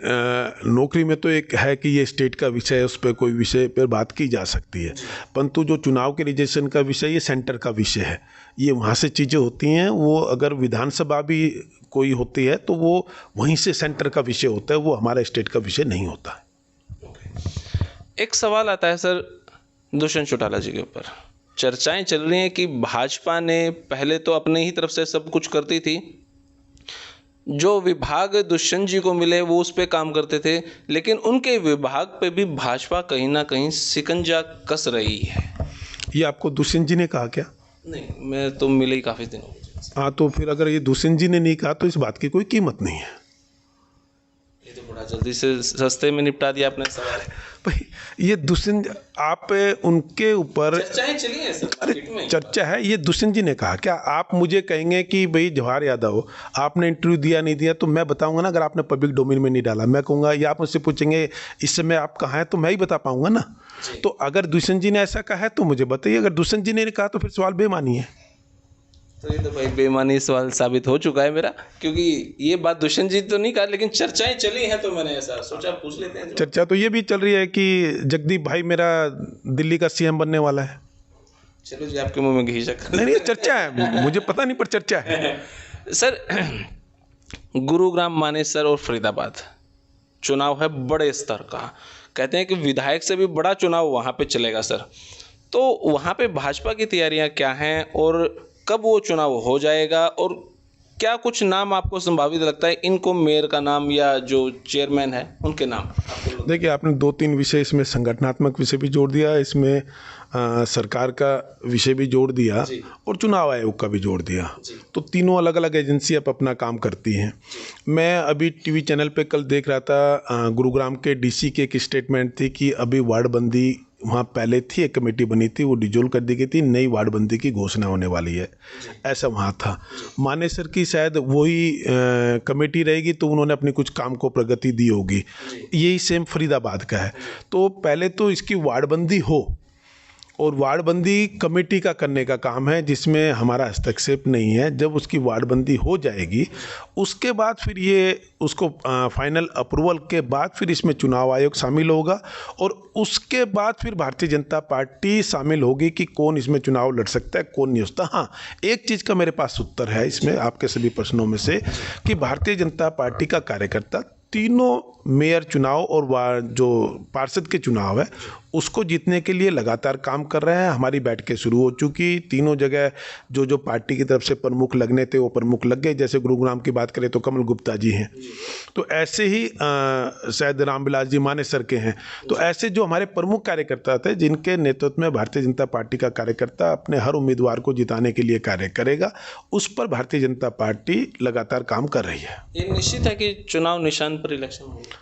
नौकरी में तो एक है कि ये स्टेट का विषय है, उस पर कोई विषय पर बात की जा सकती है, परंतु जो चुनाव के रिजर्वेशन का विषय, ये सेंटर का विषय है। ये वहाँ से चीज़ें होती हैं, वो अगर विधानसभा भी कोई होती है तो वो वहीं से सेंटर का विषय होता है, वो हमारा स्टेट का विषय नहीं होता है। एक सवाल आता है सर, दुष्यंत चौटाला जी के ऊपर चर्चाएं चल रही हैं कि भाजपा ने पहले तो अपने ही तरफ से सब कुछ करती थी, जो विभाग दुष्यंत जी को मिले वो उस पर काम करते थे, लेकिन उनके विभाग पे भी भाजपा कहीं ना कहीं शिकंजा कस रही है। ये आपको दुष्यंत जी ने कहा क्या? नहीं, मैं तो मिले ही काफ़ी दिन हो गए। हाँ, तो फिर अगर ये दुष्यंत जी ने नहीं कहा तो इस बात की कोई कीमत नहीं है। ये तो बड़ा जल्दी से सस्ते में निपटा दिया आपने सवाल। भाई, ये दुष्यंत, आप उनके ऊपर चर्चाएं चली हैं सर, मार्केट में चर्चा है। ये दुष्यंत जी ने कहा क्या? आप मुझे कहेंगे कि भाई जवाहर यादव आपने इंटरव्यू दिया नहीं दिया, तो मैं बताऊंगा ना। अगर आपने पब्लिक डोमेन में नहीं डाला, मैं कहूँगा, या आप मुझसे पूछेंगे इस समय आप कहाँ हैं, तो मैं ही बता पाऊंगा ना। तो अगर दुष्यंत जी ने ऐसा कहा है तो मुझे बताइए, अगर दुष्यंत जी ने कहा तो फिर सवाल बेमानी है। तो ये तो भाई बेमानी सवाल साबित हो चुका है मेरा, क्योंकि ये बात दुष्यंत जी तो नहीं कहा, लेकिन चर्चाएं चली हैं, तो मैंने ऐसा सोचा पूछ लेते हैं। चर्चा तो ये भी चल रही है कि जगदीप भाई मेरा दिल्ली का सीएम बनने वाला है। चलो जी, आपके मुंह में घी शक्कर। नहीं, चर्चा है, मुझे पता नहीं पर चर्चा है। सर, गुरुग्राम, मानेसर और फरीदाबाद चुनाव है बड़े स्तर का, कहते हैं कि विधायक से भी बड़ा चुनाव वहाँ पे चलेगा सर। तो वहाँ पे भाजपा की तैयारियाँ क्या हैं और कब वो चुनाव हो जाएगा, और क्या कुछ नाम आपको संभावित लगता है, इनको मेयर का नाम या जो चेयरमैन है उनके नाम? देखिए, आपने 2-3 विषय इसमें संगठनात्मक विषय भी जोड़ दिया। इसमें सरकार का विषय भी जोड़ दिया और चुनाव आयोग का भी जोड़ दिया। तो तीनों अलग अलग एजेंसी अब अपना काम करती हैं। मैं अभी टीवी चैनल पे कल देख रहा था, गुरुग्राम के डीसी की एक स्टेटमेंट थी कि अभी वार्डबंदी वहाँ पहले थी, एक कमेटी बनी थी, वो डिजोल्व कर दी गई थी, नई वार्डबंदी की घोषणा होने वाली है, ऐसा वहाँ था। मानेसर की शायद वही कमेटी रहेगी, तो उन्होंने अपनी कुछ काम को प्रगति दी होगी। यही सेम फरीदाबाद का है। तो पहले तो इसकी वार्डबंदी हो, और वार्डबंदी कमेटी का करने का काम है जिसमें हमारा हस्तक्षेप नहीं है। जब उसकी वार्डबंदी हो जाएगी उसके बाद फिर ये उसको फाइनल अप्रूवल के बाद फिर इसमें चुनाव आयोग शामिल होगा, और उसके बाद फिर भारतीय जनता पार्टी शामिल होगी कि कौन इसमें चुनाव लड़ सकता है, कौन नहीं हो सकता। हाँ, एक चीज़ का मेरे पास उत्तर है इसमें आपके सभी प्रश्नों में से, कि भारतीय जनता पार्टी का कार्यकर्ता तीनों मेयर चुनाव और जो पार्षद के चुनाव है उसको जीतने के लिए लगातार काम कर रहे हैं। हमारी बैठकें शुरू हो चुकी, तीनों जगह जो पार्टी की तरफ से प्रमुख लगने थे वो प्रमुख लग गए। जैसे गुरुग्राम की बात करें तो कमल गुप्ता जी हैं, तो ऐसे ही शायद रामविलास जी मानेसर के हैं। तो ऐसे जो हमारे प्रमुख कार्यकर्ता थे जिनके नेतृत्व में भारतीय जनता पार्टी का कार्यकर्ता अपने हर उम्मीदवार को जिताने के लिए कार्य करेगा, उस पर भारतीय जनता पार्टी लगातार काम कर रही है। ये निश्चित है कि चुनाव निशान पर इलेक्शन होगा।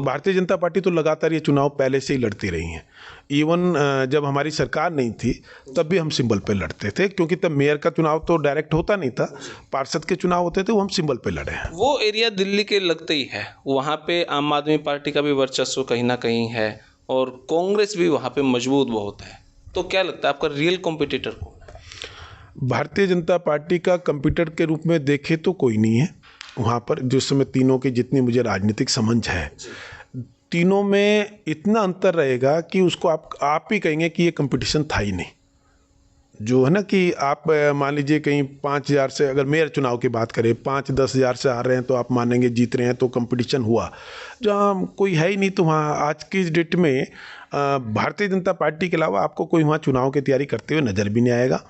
भारतीय जनता पार्टी तो लगातार ये चुनाव पहले से ही लड़ती रही हैं। इवन जब हमारी सरकार नहीं थी तब भी हम सिंबल पे लड़ते थे, क्योंकि तब मेयर का चुनाव तो डायरेक्ट होता नहीं था, पार्षद के चुनाव होते थे, वो हम सिंबल पे लड़े हैं। वो एरिया दिल्ली के लगते ही है, वहाँ पे आम आदमी पार्टी का भी वर्चस्व कहीं ना कहीं है और कांग्रेस भी वहाँ पे मजबूत बहुत है। तो क्या लगता है आपका रियल कॉम्पिटिटर कौन है? भारतीय जनता पार्टी का कॉम्पिटिटर के रूप में देखे तो कोई नहीं है वहाँ पर। जिस समय तीनों की जितनी मुझे राजनीतिक समझ है, तीनों में इतना अंतर रहेगा कि उसको आप ही कहेंगे कि ये कंपटीशन था ही नहीं। जो है ना कि आप मान लीजिए कहीं 5,000 से, अगर मेयर चुनाव की बात करें, 5-10 हज़ार से आ रहे हैं तो आप मानेंगे जीत रहे हैं, तो कंपटीशन हुआ। जहाँ कोई है ही नहीं, तो वहाँ आज की डेट में भारतीय जनता पार्टी के अलावा आपको कोई वहाँ चुनाव की तैयारी करते हुए नज़र भी नहीं आएगा।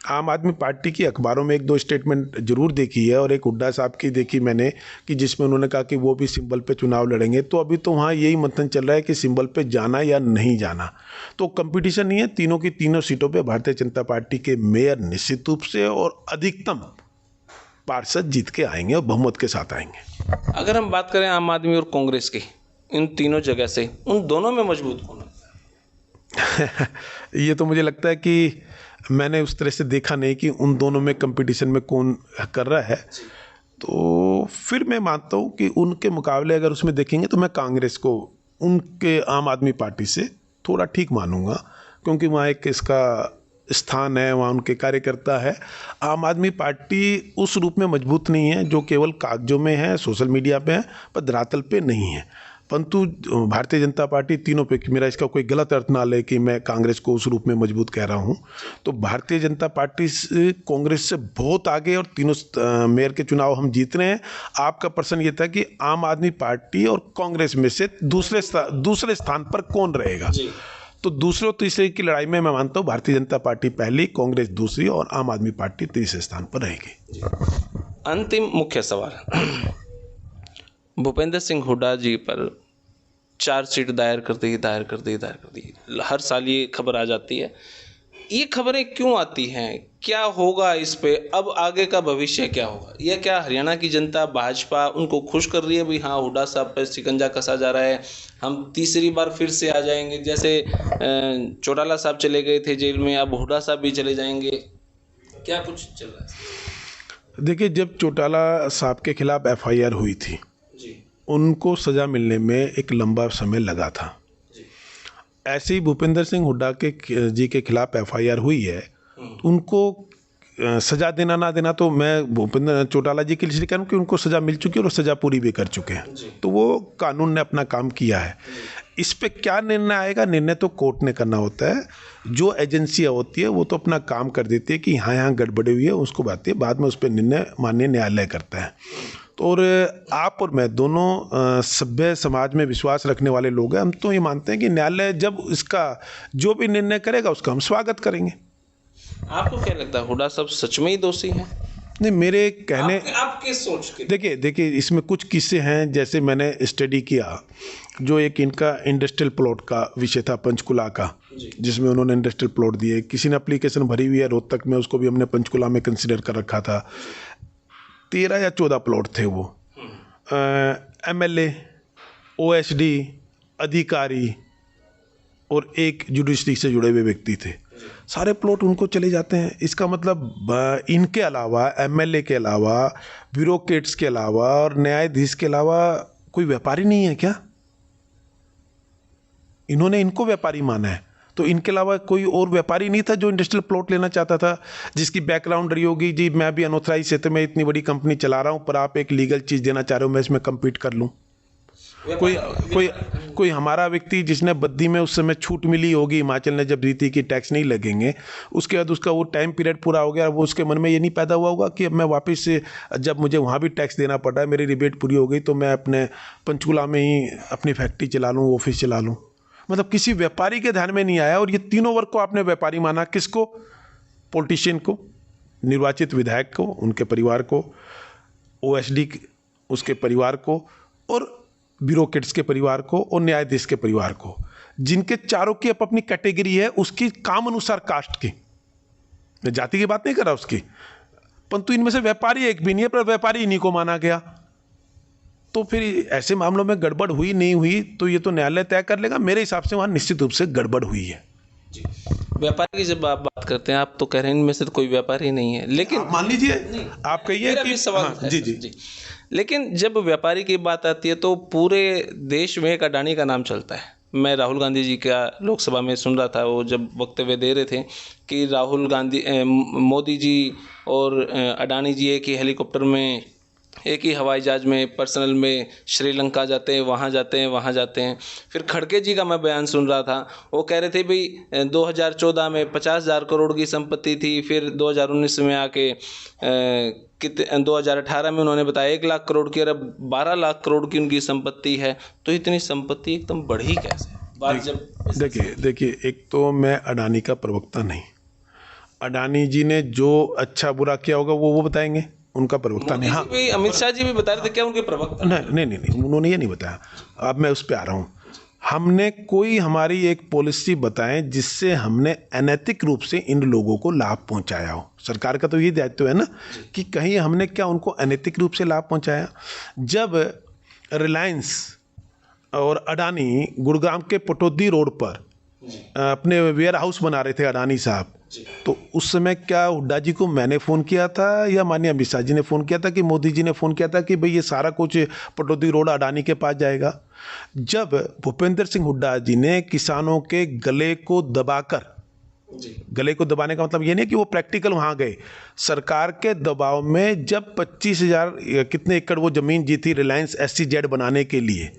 आम आदमी पार्टी की अखबारों में 1-2 स्टेटमेंट जरूर देखी है, और एक हुड्डा साहब की देखी मैंने कि जिसमें उन्होंने कहा कि वो भी सिंबल पे चुनाव लड़ेंगे। तो अभी तो वहाँ यही मंथन चल रहा है कि सिंबल पे जाना या नहीं जाना। तो कंपटीशन नहीं है, तीनों की तीनों सीटों पे भारतीय जनता पार्टी के मेयर निश्चित रूप से और अधिकतम पार्षद जीत के आएंगे और बहुमत के साथ आएंगे। अगर हम बात करें आम आदमी और कांग्रेस की, इन तीनों जगह से उन दोनों में मजबूत कौन है? ये तो मुझे लगता है कि मैंने उस तरह से देखा नहीं कि उन दोनों में कंपटीशन में कौन कर रहा है। तो फिर मैं मानता हूँ कि उनके मुकाबले अगर उसमें देखेंगे तो मैं कांग्रेस को उनके आम आदमी पार्टी से थोड़ा ठीक मानूंगा, क्योंकि वहाँ एक इसका स्थान है, वहाँ उनके कार्यकर्ता है। आम आदमी पार्टी उस रूप में मजबूत नहीं है जो केवल कागजों में है, सोशल मीडिया पे है, पर धरातल पे नहीं है। परंतु भारतीय जनता पार्टी तीनों पे, मेरा इसका कोई गलत अर्थ ना ले कि मैं कांग्रेस को उस रूप में मजबूत कह रहा हूँ, तो भारतीय जनता पार्टी कांग्रेस से बहुत आगे, और तीनों मेयर के चुनाव हम जीत रहे हैं। आपका प्रश्न ये था कि आम आदमी पार्टी और कांग्रेस में से दूसरे स्थान पर कौन रहेगा, तो दूसरे और तीसरे की लड़ाई में मैं मानता हूँ भारतीय जनता पार्टी पहली, कांग्रेस दूसरी और आम आदमी पार्टी तीसरे स्थान पर रहेगी। अंतिम मुख्य सवाल, भूपेंद्र सिंह हुड्डा जी पर चार्जशीट दायर कर दी। हर साल ये खबर आ जाती है। ये खबरें क्यों आती हैं? क्या होगा इस पे? अब आगे का भविष्य क्या होगा? यह क्या हरियाणा की जनता, भाजपा उनको खुश कर रही है भी हाँ हुड्डा साहब पर शिकंजा कसा जा रहा है, हम तीसरी बार फिर से आ जाएंगे, जैसे चौटाला साहब चले गए थे जेल में, अब हुड्डा साहब भी चले जाएंगे, क्या कुछ चल रहा है? देखिए, जब चौटाला साहब के खिलाफ FIR हुई थी, उनको सज़ा मिलने में एक लंबा समय लगा था। ऐसे ही भूपेंद्र सिंह हुड्डा के जी के खिलाफ FIR हुई है, उनको सज़ा देना ना देना तो मैं भूपेंद्र चौटाला जी के लिए कह रहा हूँ कि उनको सज़ा मिल चुकी है और सज़ा पूरी भी कर चुके हैं, तो वो कानून ने अपना काम किया है। इस पे क्या निर्णय आएगा, निर्णय तो कोर्ट ने करना होता है। जो एजेंसियाँ होती है वो तो अपना काम कर देती है कि यहाँ गड़बड़ी हुई है, उसको बाद में उस पर निर्णय माननीय न्यायालय करता है। और आप और मैं दोनों सभ्य समाज में विश्वास रखने वाले लोग हैं। हम तो ये मानते हैं कि न्यायालय जब इसका जो भी निर्णय करेगा उसका हम स्वागत करेंगे। आपको क्या लगता है, हुड्डा साहब सच में ही दोषी हैं? नहीं, मेरे कहने आपके सोच के देखिए इसमें कुछ किस्से हैं, जैसे मैंने स्टडी किया, जो एक इनका इंडस्ट्रियल प्लॉट का विषय था पंचकुला का, जिसमें उन्होंने इंडस्ट्रियल प्लॉट दिए। किसी ने एप्लीकेशन भरी हुई है रोहतक में, उसको भी हमने पंचकुला में कंसिडर कर रखा था। 13 या 14 प्लॉट थे वो। MLA, OSD, अधिकारी और एक जुडिशरी से जुड़े हुए व्यक्ति थे, सारे प्लॉट उनको चले जाते हैं। इसका मतलब इनके अलावा, MLA के अलावा, ब्यूरोक्रेट्स के अलावा और न्यायाधीश के अलावा कोई व्यापारी नहीं है क्या? इन्होंने इनको व्यापारी माना है, तो इनके अलावा कोई और व्यापारी नहीं था जो इंडस्ट्रियल प्लॉट लेना चाहता था, जिसकी बैकग्राउंड रही होगी जी मैं भी अनऑथराइज क्षेत्र में इतनी बड़ी कंपनी चला रहा हूं, पर आप एक लीगल चीज देना चाह रहे हो, मैं इसमें कम्पीट कर लूं। कोई हमारा व्यक्ति जिसने बद्दी में उस समय छूट मिली होगी, हिमाचल ने जब दी थी कि टैक्स नहीं लगेंगे, उसके बाद उसका वो टाइम पीरियड पूरा हो गया, वो उसके मन में ये नहीं पैदा हुआ होगा कि अब मैं वापस से, जब मुझे वहाँ भी टैक्स देना पड़ रहा है, मेरी रिबेट पूरी हो गई, तो मैं अपने पंचकुला में ही अपनी फैक्ट्री चला लूँ, ऑफिस चला लूँ। मतलब किसी व्यापारी के ध्यान में नहीं आया। और ये तीनों वर्ग को आपने व्यापारी माना। किसको? पॉलिटिशियन को, निर्वाचित विधायक को, उनके परिवार को, OSD उसके परिवार को, और ब्यूरोक्रेट्स के परिवार को, और न्यायाधीश के परिवार को, जिनके चारों की अपनी कैटेगरी है उसकी काम अनुसार कास्ट की। मैं जाति की बात नहीं कर रहा उसकी, परंतु इनमें से व्यापारी एक भी नहीं है, पर व्यापारी इन्हीं को माना गया। तो फिर ऐसे मामलों में गड़बड़ हुई नहीं हुई तो ये तो न्यायालय तय कर लेगा। मेरे हिसाब से वहाँ निश्चित रूप से गड़बड़ हुई है। व्यापारी की जब आप बात करते हैं, आप तो कह रहे हैं इनमें से तो कोई व्यापारी नहीं है, लेकिन मान लीजिए आप कहिए कि सवाल हाँ, जी। लेकिन जब व्यापारी की बात आती है तो पूरे देश में एक अडानी का नाम चलता है। मैं राहुल गांधी जी का लोकसभा में सुन रहा था, वो जब वक्तव्य दे रहे थे कि राहुल गांधी, मोदी जी और अडानी जी एक ही हेलीकॉप्टर में, एक ही हवाई जहाज में, पर्सनल में श्रीलंका जाते हैं, वहाँ जाते हैं, वहाँ जाते हैं। फिर खड़गे जी का मैं बयान सुन रहा था, वो कह रहे थे भाई 2014 में 50,000 करोड़ की संपत्ति थी, फिर 2019 में आके 2018 में उन्होंने बताया 1 लाख करोड़ की, और अब 12 लाख करोड़ की उनकी संपत्ति है। तो इतनी संपत्ति एकदम बढ़ी कैसे? बात जब देखिए, एक तो मैं अडानी का प्रवक्ता नहीं। अडानी जी ने जो अच्छा बुरा किया होगा वो बताएंगे, उनका प्रवक्ता नहीं। हाँ, अमित शाह जी भी बता रहे थे, क्या उनके प्रवक्ता? नहीं, उन्होंने ये नहीं बताया। अब मैं उस पर आ रहा हूँ। हमने कोई हमारी एक पॉलिसी बताएं जिससे हमने अनैतिक रूप से इन लोगों को लाभ पहुंचाया हो। सरकार का तो ये दायित्व है ना कि कहीं हमने क्या उनको अनैतिक रूप से लाभ पहुंचाया। जब रिलायंस और अडानी गुड़गांव के पटौदी रोड पर अपने वेयर हाउस बना रहे थे, अडानी साहब, तो उस समय क्या हुड्डा जी को मैंने फ़ोन किया था या माननीय अमित शाह जी ने फ़ोन किया था कि मोदी जी ने फ़ोन किया था कि भाई ये सारा कुछ पटौदी रोड अडानी के पास जाएगा? जब भूपेंद्र सिंह हुड्डा जी ने किसानों के गले को दबाकर, गले को दबाने का मतलब ये नहीं कि वो प्रैक्टिकल वहाँ गए, सरकार के दबाव में जब 25,000 कितने एकड़ वो ज़मीन जीती रिलायंस SEZ बनाने के लिए,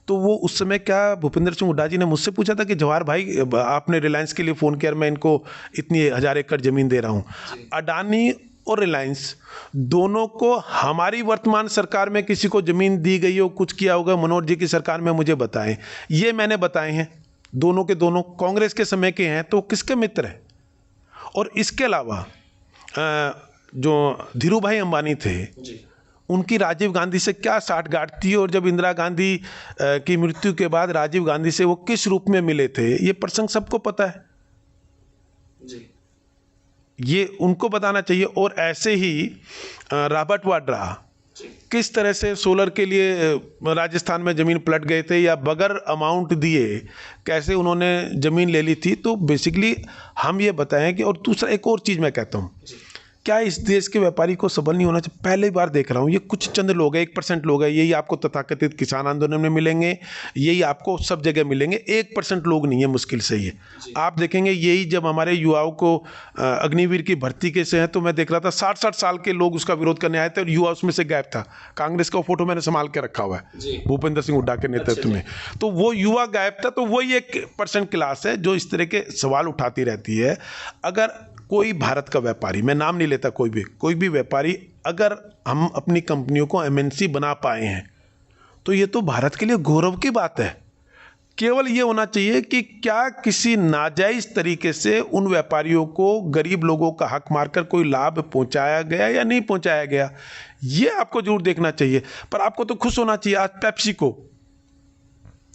तो वो उस समय क्या भूपेंद्र सिंह हुड्डा जी ने मुझसे पूछा था कि जवाहर भाई आपने रिलायंस के लिए फ़ोन किया, मैं इनको इतनी 1000 एकड़ ज़मीन दे रहा हूँ। अडानी और रिलायंस दोनों को हमारी वर्तमान सरकार में किसी को ज़मीन दी गई हो, कुछ किया होगा मनोहर जी की सरकार में, मुझे बताएं। ये मैंने बताए हैं, दोनों के दोनों कांग्रेस के समय के हैं, तो किसके मित्र हैं? और इसके अलावा जो धीरू भाई अंबानी थे, उनकी राजीव गांधी से क्या साठगांठ थी, और जब इंदिरा गांधी की मृत्यु के बाद राजीव गांधी से वो किस रूप में मिले थे, ये प्रसंग सबको पता है जी। ये उनको बताना चाहिए। और ऐसे ही रॉबर्ट वाड्रा किस तरह से सोलर के लिए राजस्थान में ज़मीन पलट गए थे, या बगैर अमाउंट दिए कैसे उन्होंने ज़मीन ले ली थी। तो बेसिकली हम ये बताएं कि, और दूसरा एक और चीज़ मैं कहता हूँ, क्या इस देश के व्यापारी को सबल नहीं होना चाहिए? पहली बार देख रहा हूँ ये कुछ चंद लोग हैं, 1% लोग हैं, यही आपको तथाकथित किसान आंदोलन में मिलेंगे, यही आपको सब जगह मिलेंगे। 1% लोग नहीं है, मुश्किल से ही है। आप देखेंगे यही जब हमारे युवाओं को अग्निवीर की भर्ती के से है, तो मैं देख रहा था 60-60 साल के लोग उसका विरोध करने आए थे और युवा उसमें से गायब था। कांग्रेस का फोटो मैंने संभाल के रखा हुआ है भूपेंद्र सिंह हुड्डा के नेतृत्व में, तो वो युवा गायब था। तो वही 1% क्लास है जो इस तरह के सवाल उठाती रहती है। अगर कोई भारत का व्यापारी, मैं नाम नहीं लेता, कोई भी व्यापारी, अगर हम अपनी कंपनियों को MNC बना पाए हैं तो ये तो भारत के लिए गौरव की बात है। केवल ये होना चाहिए कि क्या किसी नाजायज तरीके से उन व्यापारियों को, गरीब लोगों का हक मारकर कोई लाभ पहुंचाया गया या नहीं पहुंचाया गया, ये आपको जरूर देखना चाहिए। पर आपको तो खुश होना चाहिए। आज पेप्सी को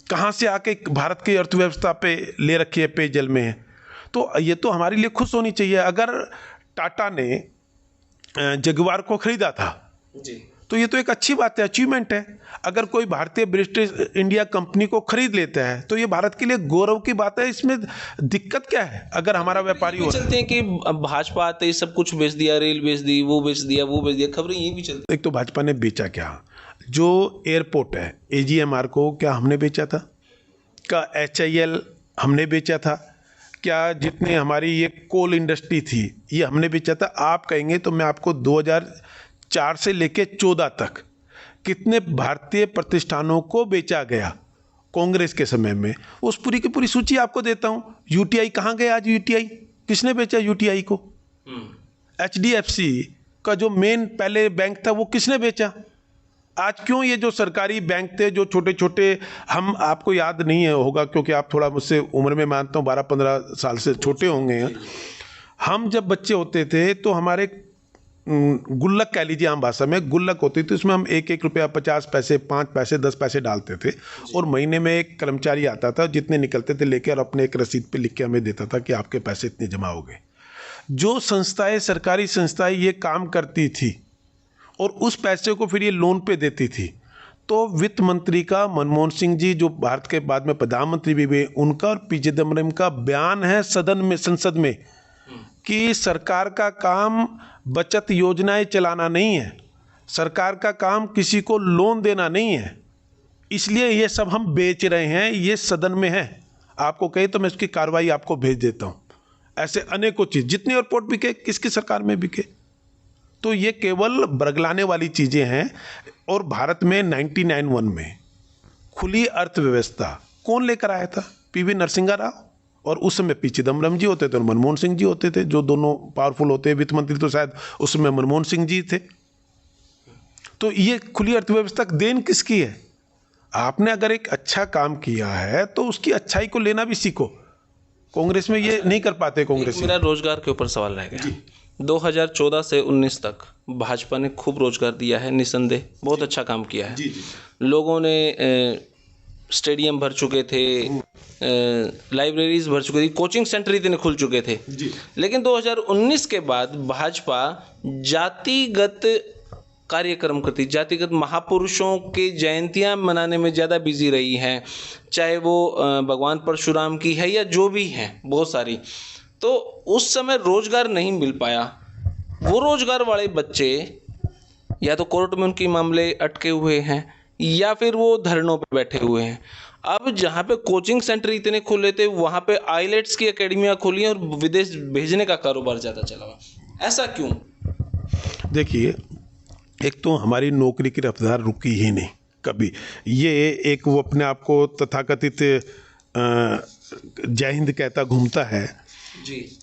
कहाँ से आके भारत की अर्थव्यवस्था पे ले रखी है, पेयजल में है। तो ये तो हमारे लिए खुश होनी चाहिए। अगर टाटा ने जगुआर को खरीदा था जी, तो ये तो एक अच्छी बात है, अचीवमेंट है। अगर कोई भारतीय ब्रिटिश इंडिया कंपनी को खरीद लेता है तो ये भारत के लिए गौरव की बात है। इसमें दिक्कत क्या है अगर हमारा व्यापारी हो। चलते हैं कि अब भाजपा आते ही सब कुछ बेच दिया, रेल बेच दी, वो बेच दिया, वो बेच दिया, खबरें ये भी चलती। एक तो भाजपा ने बेचा क्या? जो एयरपोर्ट है AGMR को क्या हमने बेचा था? क्या HIL हमने बेचा था? क्या जितने हमारी ये कोल इंडस्ट्री थी ये हमने बेचा था? आप कहेंगे तो मैं आपको 2004 से लेके 14 तक कितने भारतीय प्रतिष्ठानों को बेचा गया कांग्रेस के समय में, उस पूरी की पूरी सूची आपको देता हूं। UTI कहाँ गया आज? UTI किसने बेचा? UTI को HDFC का जो मेन पहले बैंक था वो किसने बेचा? आज क्यों ये जो सरकारी बैंक थे, जो छोटे छोटे, हम आपको याद नहीं है होगा क्योंकि आप थोड़ा मुझसे उम्र में मानता हूँ 12-15 साल से छोटे होंगे। हम जब बच्चे होते थे तो हमारे गुल्लक कह लीजिए, आम भाषा में गुल्लक होती थी, उसमें हम 1-1 रुपया 50 पैसे 5 पैसे 10 पैसे डालते थे और महीने में एक कर्मचारी आता था, जितने निकलते थे लेके और अपने एक रसीद पे लिख के हमें देता था कि आपके पैसे इतने जमा हो गए। जो संस्थाएं, सरकारी संस्थाएं ये काम करती थी और उस पैसे को फिर ये लोन पे देती थी, तो वित्त मंत्री का मनमोहन सिंह जी, जो भारत के बाद में प्रधानमंत्री भी हुए, उनका और P चिदम्बरम का बयान है सदन में, संसद में, कि सरकार का काम बचत योजनाएं चलाना नहीं है, सरकार का काम किसी को लोन देना नहीं है, इसलिए ये सब हम बेच रहे हैं। ये सदन में है, आपको कहे तो मैं इसकी कार्रवाई आपको भेज देता हूँ। ऐसे अनेकों चीज, जितने एयरपोर्ट बिके किसकी सरकार में बिके। तो ये केवल बरगलाने वाली चीजें हैं। और भारत में 1991 में खुली अर्थव्यवस्था कौन लेकर आया था? PV नरसिंहा राव, और उस समय P चिदम्बरम जी होते थे और मनमोहन सिंह जी होते थे, जो दोनों पावरफुल होते हैं। वित्त मंत्री तो शायद उस समय मनमोहन सिंह जी थे। तो ये खुली अर्थव्यवस्था देन किसकी है? आपने अगर एक अच्छा काम किया है तो उसकी अच्छाई को लेना भी सीखो। कांग्रेस में ये नहीं कर पाते। कांग्रेस मेरा रोजगार के ऊपर सवाल रह गया। 2014 से 19 तक भाजपा ने खूब रोजगार दिया है, निसंदेह बहुत अच्छा काम किया है। लोगों ने स्टेडियम भर चुके थे, लाइब्रेरीज भर चुकी थी, कोचिंग सेंटर इतने खुल चुके थे। लेकिन 2019 के बाद भाजपा जातिगत कार्यक्रम करती, जातिगत महापुरुषों के जयंतियां मनाने में ज़्यादा बिजी रही हैं, चाहे वो भगवान परशुराम की है या जो भी है, बहुत सारी। तो उस समय रोजगार नहीं मिल पाया। वो रोजगार वाले बच्चे या तो कोर्ट में उनके मामले अटके हुए हैं या फिर वो धरनों पे बैठे हुए हैं। अब जहाँ पे कोचिंग सेंटर इतने खुले थे वहाँ पे आईलेट्स की अकेडमियाँ खुली हैं और विदेश भेजने का कारोबार ज़्यादा चला हुआ। ऐसा क्यों? देखिए, एक तो हमारी नौकरी की रफ्तार रुकी ही नहीं कभी। ये एक वो अपने आप को तथाकथित जय हिंद कहता घूमता है जी।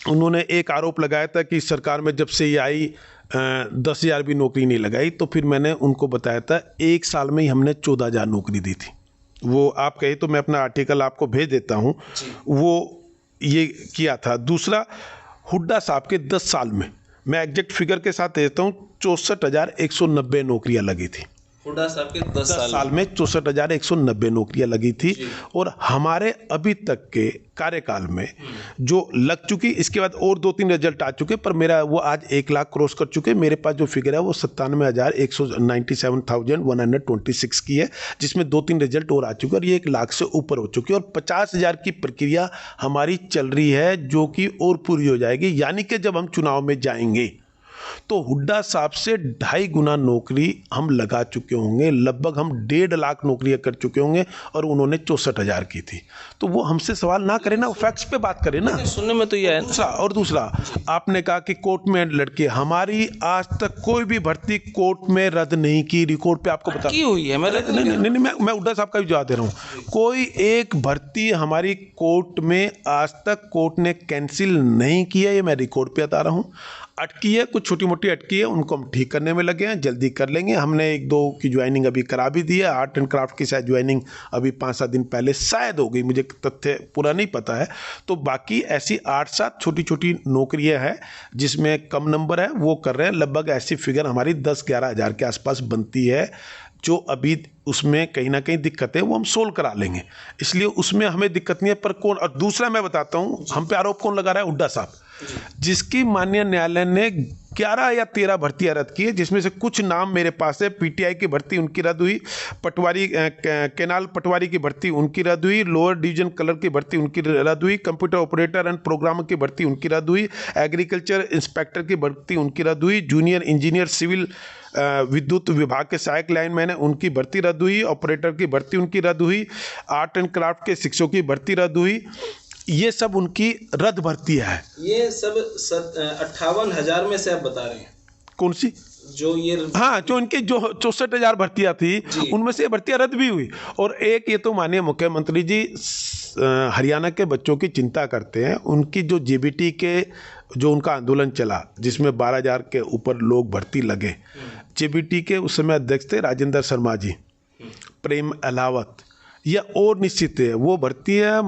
उन्होंने एक आरोप लगाया था कि सरकार में जब से ये आई 10,000 भी नौकरी नहीं लगाई। तो फिर मैंने उनको बताया था 1 साल में ही हमने 14,000 नौकरी दी थी। वो आप कहे तो मैं अपना आर्टिकल आपको भेज देता हूँ, वो ये किया था। दूसरा, हुड्डा साहब के 10 साल में, मैं एग्जैक्ट फिगर के साथ देता हूँ, 64,190 नौकरियां लगी थी। हुड्डा साहब के 10 साल में 64,190 नौकरियां लगी थी। और हमारे अभी तक के कार्यकाल में जो लग चुकी, इसके बाद और 2-3 रिजल्ट आ चुके, पर मेरा वो आज 1 लाख क्रॉस कर चुके। मेरे पास जो फिगर है वो 97,197,126 की है, जिसमें 2-3 रिजल्ट और आ चुके और ये 1 लाख से ऊपर हो चुकी है। और 50,000 की प्रक्रिया हमारी चल रही है, जो कि और पूरी हो जाएगी। यानी कि जब हम चुनाव में जाएंगे तो हुड्डा साहब से 2.5 गुना नौकरी हम लगा चुके होंगे। लगभग हम 1.5 लाख नौकरियां कर चुके होंगे और उन्होंने 64,000 की थी। तो वो हमसे सवाल ना करें ना, वो फैक्ट्स पे बात करें ना। सुनने में तो ये है। दूसरा आपने कहा कि कोर्ट में लड़के, हमारी आज तक कोई भी भर्ती कोर्ट में रद्द नहीं की। रिकॉर्ड पे आपको बता की हुई है। नहीं, मैं हुड्डा साहब का भी जवाब दे रहा हूँ। कोई एक भर्ती हमारी कोर्ट में आज तक कोर्ट ने कैंसिल नहीं की है, ये मैं रिकॉर्ड पे बता रहा हूँ। अटकी है, कुछ छोटी मोटी अटकी है, उनको हम ठीक करने में लगे हैं, जल्दी कर लेंगे। हमने 1-2 की ज्वाइनिंग अभी करा भी दी है। आर्ट एंड क्राफ्ट की शायद ज्वाइनिंग अभी 5-7 दिन पहले शायद हो गई, मुझे तथ्य पूरा नहीं पता है। तो बाकी ऐसी 8-7 छोटी छोटी नौकरियां हैं जिसमें कम नंबर है, वो कर रहे हैं। लगभग ऐसी फिगर हमारी 10-11 हज़ार के आसपास बनती है, जो अभी उसमें कहीं ना कहीं दिक्कत है, वो हम सोल्व करा लेंगे, इसलिए उसमें हमें दिक्कत नहीं है। पर कौन, और दूसरा मैं बताता हूँ, हम पे आरोप कौन लगा रहा है? हुड्डा साहब, जिसकी माननीय न्यायालय ने 11 या 13 भर्तियां रद्द की है, जिसमें से कुछ नाम मेरे पास है। पीटीआई की भर्ती उनकी रद्द हुई, पटवारी केनाल पटवारी की भर्ती उनकी रद्द हुई, लोअर डिवीजन कलर की भर्ती उनकी रद्द हुई, कंप्यूटर ऑपरेटर एंड प्रोग्रामर की भर्ती उनकी रद्द हुई, एग्रीकल्चर इंस्पेक्टर की भर्ती उनकी रद्द हुई, जूनियर इंजीनियर सिविल विद्युत विभाग के सहायक लाइनमैन है उनकी भर्ती रद्द हुई, ऑपरेटर की भर्ती उनकी रद्द हुई, आर्ट एंड क्राफ्ट के शिक्षकों की भर्ती रद्द हुई। ये सब उनकी रद्द भर्तियां है। ये सब 58,000 में से आप बता रहे हैं? कौन सी? जो ये, हाँ, जो इनके जो 64,000 भर्तियां थी, उनमें से भर्तियां रद्द भी हुई। और एक ये तो माननीय मुख्यमंत्री जी हरियाणा के बच्चों की चिंता करते हैं। उनकी जो जेबीटी के जो उनका आंदोलन चला, जिसमें 12,000 के ऊपर लोग भर्ती लगे, जेबीटी के उस समय अध्यक्ष थे राजेंद्र शर्मा जी, प्रेम अलावत, यह और निश्चित है वो भर्ती है।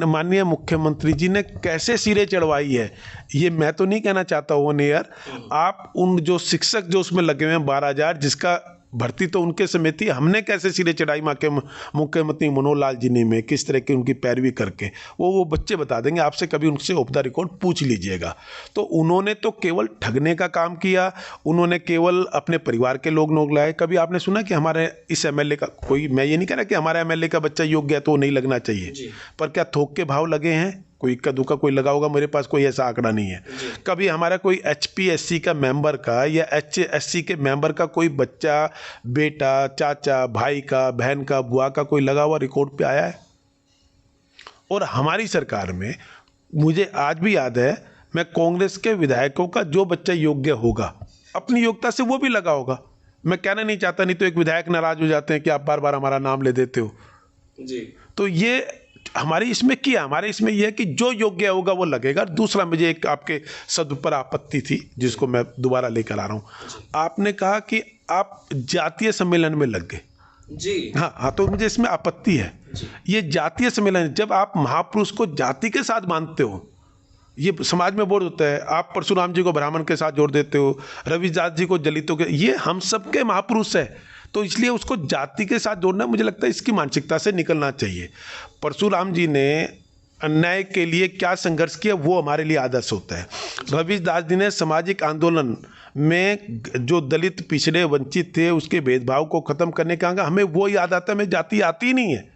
माननीय मुख्यमंत्री जी ने कैसे सिरे चढ़वाई है, ये मैं तो नहीं कहना चाहता हूँ यार। आप उन जो शिक्षक जो उसमें लगे हुए हैं 12,000, जिसका भर्ती तो उनके समय थी, हमने कैसे सिरे चढ़ाई मुख्यमंत्री मनोहर लाल जी ने में किस तरह की उनकी पैरवी करके, वो बच्चे बता देंगे आपसे, कभी उनसे ऑफ द रिकॉर्ड पूछ लीजिएगा। तो उन्होंने तो केवल ठगने का काम किया, उन्होंने केवल अपने परिवार के लोग लाए। कभी आपने सुना कि हमारे इस एमएलए का कोई, मैं ये नहीं कह रहा कि हमारे एमएलए का बच्चा योग्य है तो नहीं लगना चाहिए, पर क्या थोक के भाव लगे हैं? कोई इक्का दुक्का कोई लगा होगा, मेरे पास कोई ऐसा आंकड़ा नहीं है। कभी हमारा कोई HPSC का मेंबर का या HSC के मेंबर का कोई बच्चा, बेटा, चाचा, भाई का, बहन का, बुआ का कोई लगा हुआ रिकॉर्ड पे आया है? और हमारी सरकार में मुझे आज भी याद है, मैं कांग्रेस के विधायकों का जो बच्चा योग्य होगा, अपनी योग्यता से वो भी लगा होगा। मैं कहना नहीं चाहता, नहीं तो एक विधायक नाराज हो जाते हैं कि आप बार बार हमारा नाम ले देते हो जी। तो ये हमारी इसमें क्या, हमारे इसमें यह है कि जो योग्य होगा वो लगेगा। दूसरा, मुझे एक आपके शब्द पर आपत्ति थी, जिसको मैं दोबारा लेकर आ रहा हूँ। आपने कहा कि आप जातीय सम्मेलन में लग गए जी। हाँ, तो मुझे इसमें आपत्ति है। ये जातीय सम्मेलन, जब आप महापुरुष को जाति के साथ बांधते हो, ये समाज में बोध होता है। आप परशुराम जी को ब्राह्मण के साथ जोड़ देते हो, रविदास जी को दलितों के, ये हम सबके महापुरुष है, तो इसलिए उसको जाति के साथ जोड़ना, मुझे लगता है इसकी मानसिकता से निकलना चाहिए। परशुराम जी ने अन्याय के लिए क्या संघर्ष किया, वो हमारे लिए आदर्श होता है। रविदास जी ने सामाजिक आंदोलन में जो दलित, पिछड़े, वंचित थे, उसके भेदभाव को खत्म करने का, हमें वो याद आता है, हमें जाति आती ही नहीं है,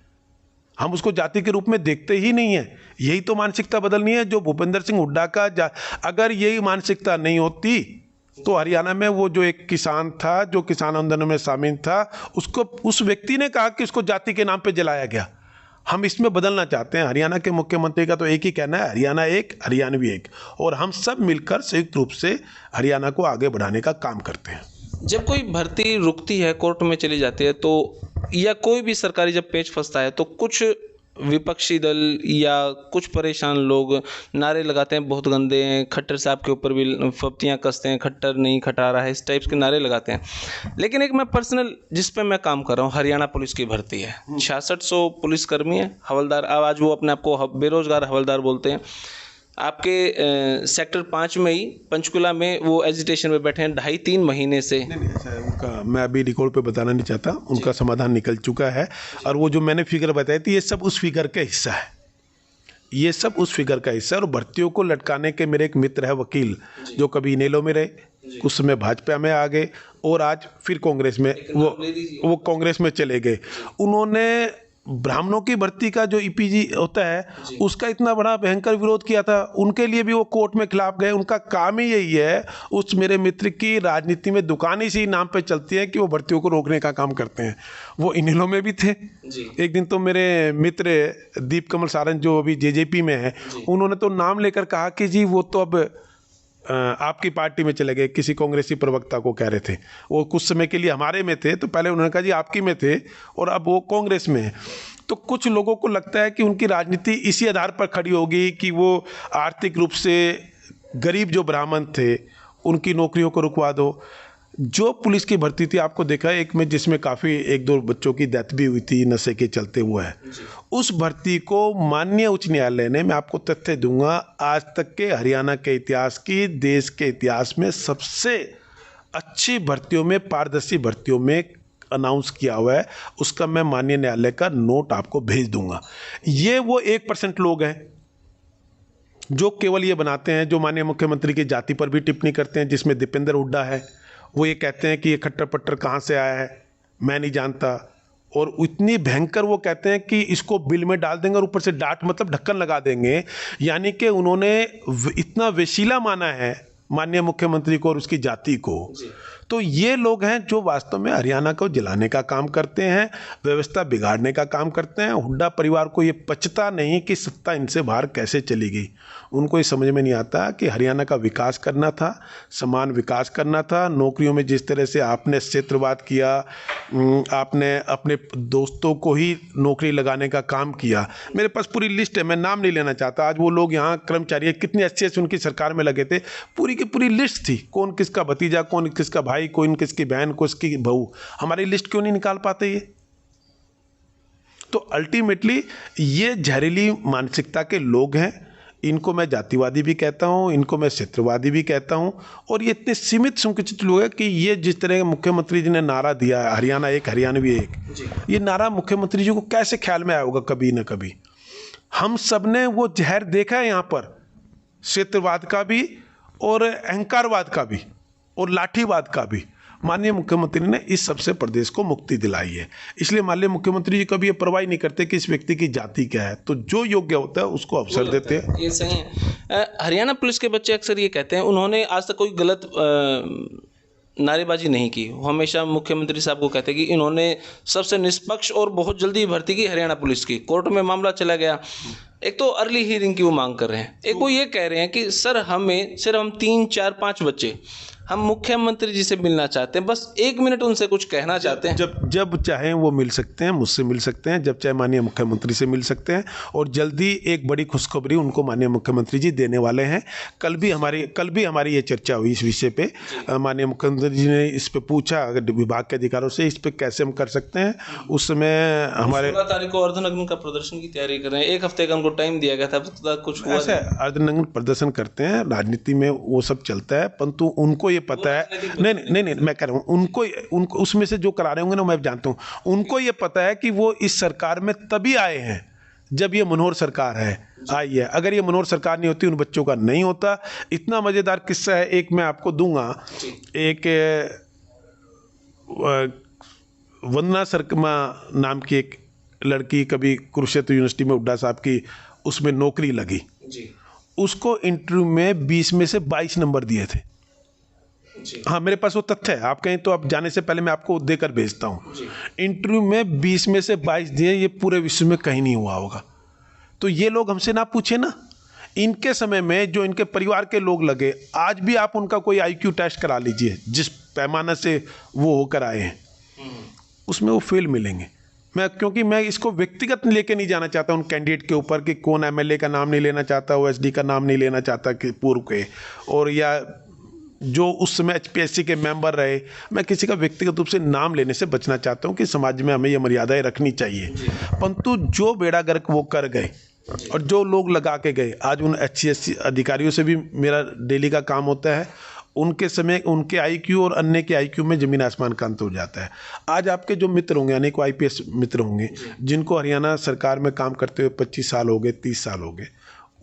हम उसको जाति के रूप में देखते ही नहीं है। यही तो मानसिकता बदलनी है जो भूपेंद्र सिंह हुड्डा का, अगर यही मानसिकता नहीं होती तो हरियाणा में वो जो एक किसान था, जो किसान आंदोलन में शामिल था, उसको, उस व्यक्ति ने कहा कि उसको जाति के नाम पे जलाया गया। हम इसमें बदलना चाहते हैं। हरियाणा के मुख्यमंत्री का तो एक ही कहना है, हरियाणा एक, हरियाणवी एक, और हम सब मिलकर संयुक्त रूप से हरियाणा को आगे बढ़ाने का काम करते हैं। जब कोई भर्ती रुकती है, कोर्ट में चली जाती है, तो या कोई भी सरकारी जब पेच फंसता है, तो कुछ विपक्षी दल या कुछ परेशान लोग नारे लगाते हैं, बहुत गंदे हैं, खट्टर साहब के ऊपर भी फप्तियाँ कसते हैं, खट्टर नहीं खटा रहा है, इस टाइप्स के नारे लगाते हैं। लेकिन एक मैं पर्सनल, जिस पे मैं काम कर रहा हूँ, हरियाणा पुलिस की भर्ती है, 6600 पुलिसकर्मी है, हवलदार, आज वो अपने आप को बेरोजगार हवलदार बोलते हैं। आपके सेक्टर 5 में ही पंचकुला में वो एजिटेशन में बैठे हैं 2.5-3 महीने से। नहीं, ऐसा है उनका, मैं अभी रिकॉर्ड पे बताना नहीं चाहता, उनका समाधान निकल चुका है। और वो जो मैंने फिगर बताई थी, ये सब उस फिगर का हिस्सा है, ये सब उस फिगर का हिस्सा है। और भर्तियों को लटकाने के मेरे एक मित्र है वकील, जो कभी इनेलो में रहे, कुछ समय भाजपा में आ गए, और आज फिर कांग्रेस में, वो कांग्रेस में चले गए। उन्होंने ब्राह्मणों की भर्ती का जो ईपीजी होता है, उसका इतना बड़ा भयंकर विरोध किया था, उनके लिए भी वो कोर्ट में खिलाफ गए। उनका काम ही यही है, उस मेरे मित्र की राजनीति में दुकान इसी नाम पे चलती है कि वो भर्तियों को रोकने का काम करते हैं। वो इनेलो में भी थे। एक दिन तो मेरे मित्र दीप कमल सारंग, जो अभी जेजेपी में है, उन्होंने तो नाम लेकर कहा कि जी वो तो अब आपकी पार्टी में चले गए। किसी कांग्रेसी प्रवक्ता को कह रहे थे, वो कुछ समय के लिए हमारे में थे, तो पहले उन्होंने कहा जी आपकी में थे, और अब वो कांग्रेस में है। तो कुछ लोगों को लगता है कि उनकी राजनीति इसी आधार पर खड़ी होगी कि वो आर्थिक रूप से गरीब जो ब्राह्मण थे उनकी नौकरियों को रुकवा दो। जो पुलिस की भर्ती थी, आपको देखा है एक में जिसमें काफ़ी 1-2 बच्चों की डेथ भी हुई थी नशे के चलते हुए है, उस भर्ती को माननीय उच्च न्यायालय ने, मैं आपको तथ्य दूंगा, आज तक के हरियाणा के इतिहास की, देश के इतिहास में सबसे अच्छी भर्तियों में, पारदर्शी भर्तियों में अनाउंस किया हुआ है। उसका मैं माननीय न्यायालय का नोट आपको भेज दूंगा। ये वो 1% लोग हैं जो केवल ये बनाते हैं, जो माननीय मुख्यमंत्री की जाति पर भी टिप्पणी करते हैं, जिसमें दीपेंद्र हुड्डा है। वो ये कहते हैं कि ये खट्टर पट्टर कहाँ से आया है, मैं नहीं जानता, और इतनी भयंकर वो कहते हैं कि इसको बिल में डाल देंगे और ऊपर से डांट मतलब ढक्कन लगा देंगे। यानी कि उन्होंने इतना वेशीला माना है माननीय मुख्यमंत्री को और उसकी जाति को। तो ये लोग हैं जो वास्तव में हरियाणा को जलाने का काम करते हैं, व्यवस्था बिगाड़ने का काम करते हैं। हुड्डा परिवार को ये पचता नहीं कि सत्ता इनसे बाहर कैसे चली गई। उनको ये समझ में नहीं आता कि हरियाणा का विकास करना था, समान विकास करना था। नौकरियों में जिस तरह से आपने क्षेत्रवाद किया, आपने अपने दोस्तों को ही नौकरी लगाने का काम किया। मेरे पास पूरी लिस्ट है, मैं नाम नहीं लेना चाहता। आज वो लोग यहाँ कर्मचारी कितने अच्छे से उनकी सरकार में लगे थे, पूरी की पूरी लिस्ट थी, कौन किसका भतीजा, कौन किसका भाई, कौन किसकी बहन, कौन किसकी बहू। हमारी लिस्ट क्यों नहीं निकाल पाते ये? तो अल्टीमेटली ये जहरीली मानसिकता के लोग हैं। इनको मैं जातिवादी भी कहता हूं, इनको मैं क्षेत्रवादी भी कहता हूं। और ये इतने सीमित संकुचित लोग हैं कि ये जिस तरह मुख्यमंत्री जी ने नारा दिया है, हरियाणा एक हरियाणवी एक, ये नारा मुख्यमंत्री जी को कैसे ख्याल में आया होगा कभी ना कभी। हम सब ने वो जहर देखा है यहाँ पर, क्षेत्रवाद का भी और अहंकारवाद का भी और लाठीवाद का भी। माननीय मुख्यमंत्री ने इस सबसे प्रदेश को मुक्ति दिलाई है। इसलिए माननीय मुख्यमंत्री जी कभी ये परवाह नहीं करते कि इस व्यक्ति की जाति क्या है, तो जो योग्य होता है उसको अवसर देते हैं। ये सही है। हरियाणा पुलिस के बच्चे अक्सर ये कहते हैं, उन्होंने आज तक कोई गलत नारेबाजी नहीं की। वो हमेशा मुख्यमंत्री साहब को कहते हैं कि इन्होंने सबसे निष्पक्ष और बहुत जल्दी भर्ती की हरियाणा पुलिस की। कोर्ट में मामला चला गया। एक तो अर्ली हियरिंग की वो मांग कर रहे हैं, एक वो ये कह रहे हैं कि सर हमें सिर्फ हम 3, 4, 5 बच्चे, हम मुख्यमंत्री जी से मिलना चाहते हैं, बस 1 मिनट उनसे कुछ कहना चाहते हैं। जब चाहें वो मिल सकते हैं, मुझसे मिल सकते हैं, जब चाहे माननीय मुख्यमंत्री से मिल सकते हैं। और जल्दी एक बड़ी खुशखबरी उनको माननीय मुख्यमंत्री जी देने वाले हैं। कल भी हमारी ये चर्चा हुई इस विषय पे। माननीय मुख्यमंत्री जी ने इस पे पूछा विभाग के अधिकारियों से, इस पे कैसे हम कर सकते हैं। उस समय हमारे 16 तारीख को अर्धनग्न का प्रदर्शन की तैयारी कर रहे हैं। 1 हफ्ते का उनको टाइम दिया गया था, कुछ हुआ ऐसे अर्धनग्न प्रदर्शन करते हैं, राजनीति में वो सब चलता है, परंतु उनको ये पता है। नहीं, मैं कह रहा हूँ उनको उसमें से जो करा रहे होंगे ना, मैं जानता हूँ, उनको ये पता है कि वो इस सरकार में तभी आए हैं जब ये मनोहर सरकार आई है। अगर ये मनोहर सरकार नहीं होती, उन बच्चों का नहीं होता। इतना मजेदार किस्सा है, एक मैं आपको दूंगा। एक वंदना शर्मा नाम की एक लड़की, कभी कुरुक्षेत्र यूनिवर्सिटी में हुड्डा साहब की उसमें नौकरी लगी। उसको इंटरव्यू में 20 में से 22 नंबर दिए थे। हाँ, मेरे पास वो तथ्य है। आप कहें तो आप जाने से पहले मैं आपको देकर भेजता हूँ। इंटरव्यू में 20 में से 22 दिए, ये पूरे विश्व में कहीं नहीं हुआ होगा। तो ये लोग हमसे ना पूछे ना, इनके समय में जो इनके परिवार के लोग लगे, आज भी आप उनका कोई IQ टेस्ट करा लीजिए, जिस पैमाने से वो होकर आए हैं उसमें वो फेल मिलेंगे। क्योंकि मैं इसको व्यक्तिगत लेके नहीं जाना चाहता उन कैंडिडेट के ऊपर कि कौन MLA का नाम नहीं लेना चाहता, OSD का नाम नहीं लेना चाहता कि पूर्व के, और या जो उस समय HPSC के मेंबर रहे। मैं किसी का व्यक्तिगत रूप से नाम लेने से बचना चाहता हूं कि समाज में हमें ये मर्यादाएं रखनी चाहिए। परंतु जो बेड़ा गर्क वो कर गए और जो लोग लगा के गए, आज उन HCSC अधिकारियों से भी मेरा डेली का काम होता है। उनके समय उनके IQ और अन्य के IQ में जमीन आसमान का अंतर हो जाता है। आज आपके जो मित्र होंगे, अनेकों IPS मित्र होंगे जिनको हरियाणा सरकार में काम करते हुए 25 साल हो गए, 30 साल हो गए,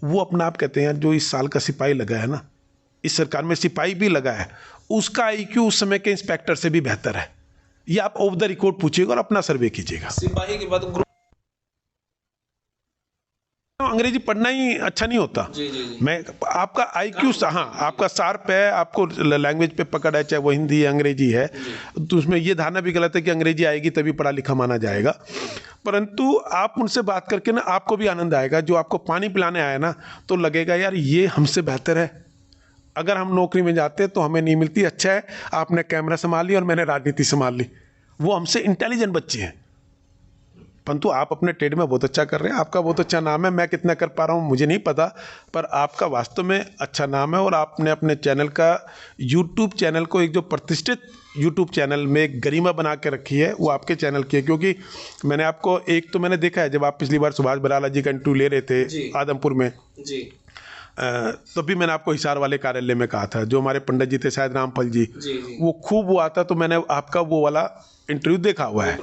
वो अपना आप कहते हैं जो इस साल का सिपाही लगा है ना, इस सरकार में सिपाही भी लगा है, उसका IQ उस समय के इंस्पेक्टर से भी बेहतर है। ये आप ऑफ द रिकॉर्ड पूछिएगा और अपना सर्वे कीजिएगा। सिपाही के बाद अंग्रेजी पढ़ना ही अच्छा नहीं होता। मैं आपका IQ, हाँ, आपका शार्प है, आपको लैंग्वेज पे पकड़ है, चाहे वो हिंदी या अंग्रेजी है, तो उसमें ये धारणा भी गलत है कि अंग्रेजी आएगी तभी पढ़ा लिखा माना जाएगा। परंतु आप उनसे बात करके ना, आपको भी आनंद आएगा। जो आपको पानी पिलाने आया ना, तो लगेगा यार ये हमसे बेहतर है। अगर हम नौकरी में जाते तो हमें नहीं मिलती। अच्छा है आपने कैमरा संभाल लिया और मैंने राजनीति संभाल ली। वो हमसे इंटेलिजेंट बच्चे हैं। परंतु आप अपने ट्रेड में बहुत अच्छा कर रहे हैं, आपका बहुत अच्छा नाम है। मैं कितना कर पा रहा हूँ मुझे नहीं पता, पर आपका वास्तव में अच्छा नाम है और आपने अपने चैनल का, यूट्यूब चैनल को एक जो प्रतिष्ठित यूट्यूब चैनल में एक गरिमा बना के रखी है, वो आपके चैनल की है। क्योंकि मैंने आपको एक तो मैंने देखा है जब आप पिछली बार सुभाष बराला जी का इंटरव्यू ले रहे थे आदमपुर में जी, तो भी मैंने आपको हिसार वाले कार्यालय में कहा था, जो हमारे पंडित जी थे शायद रामफल जी, वो खूब वो आता, तो मैंने आपका वो वाला इंटरव्यू देखा हुआ है,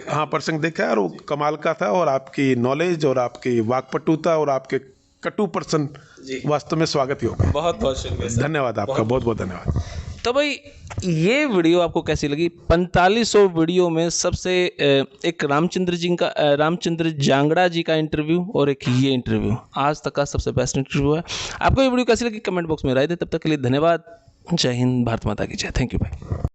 हाँ प्रसंग देखा है, और वो कमाल का था। और आपकी नॉलेज और आपकी वाकपटुता और आपके कटु पर्सन वास्तव में स्वागत योग्य। बहुत बहुत शुक्रिया, धन्यवाद आपका, बहुत बहुत धन्यवाद। तो भाई ये वीडियो आपको कैसी लगी? 4500 वीडियो में सबसे एक रामचंद्र जांगड़ा जी का इंटरव्यू और एक ये इंटरव्यू आज तक का सबसे बेस्ट इंटरव्यू है। आपको ये वीडियो कैसी लगी कमेंट बॉक्स में राय दें। तब तक के लिए धन्यवाद। जय हिंद, भारत माता की जय। थैंक यू भाई।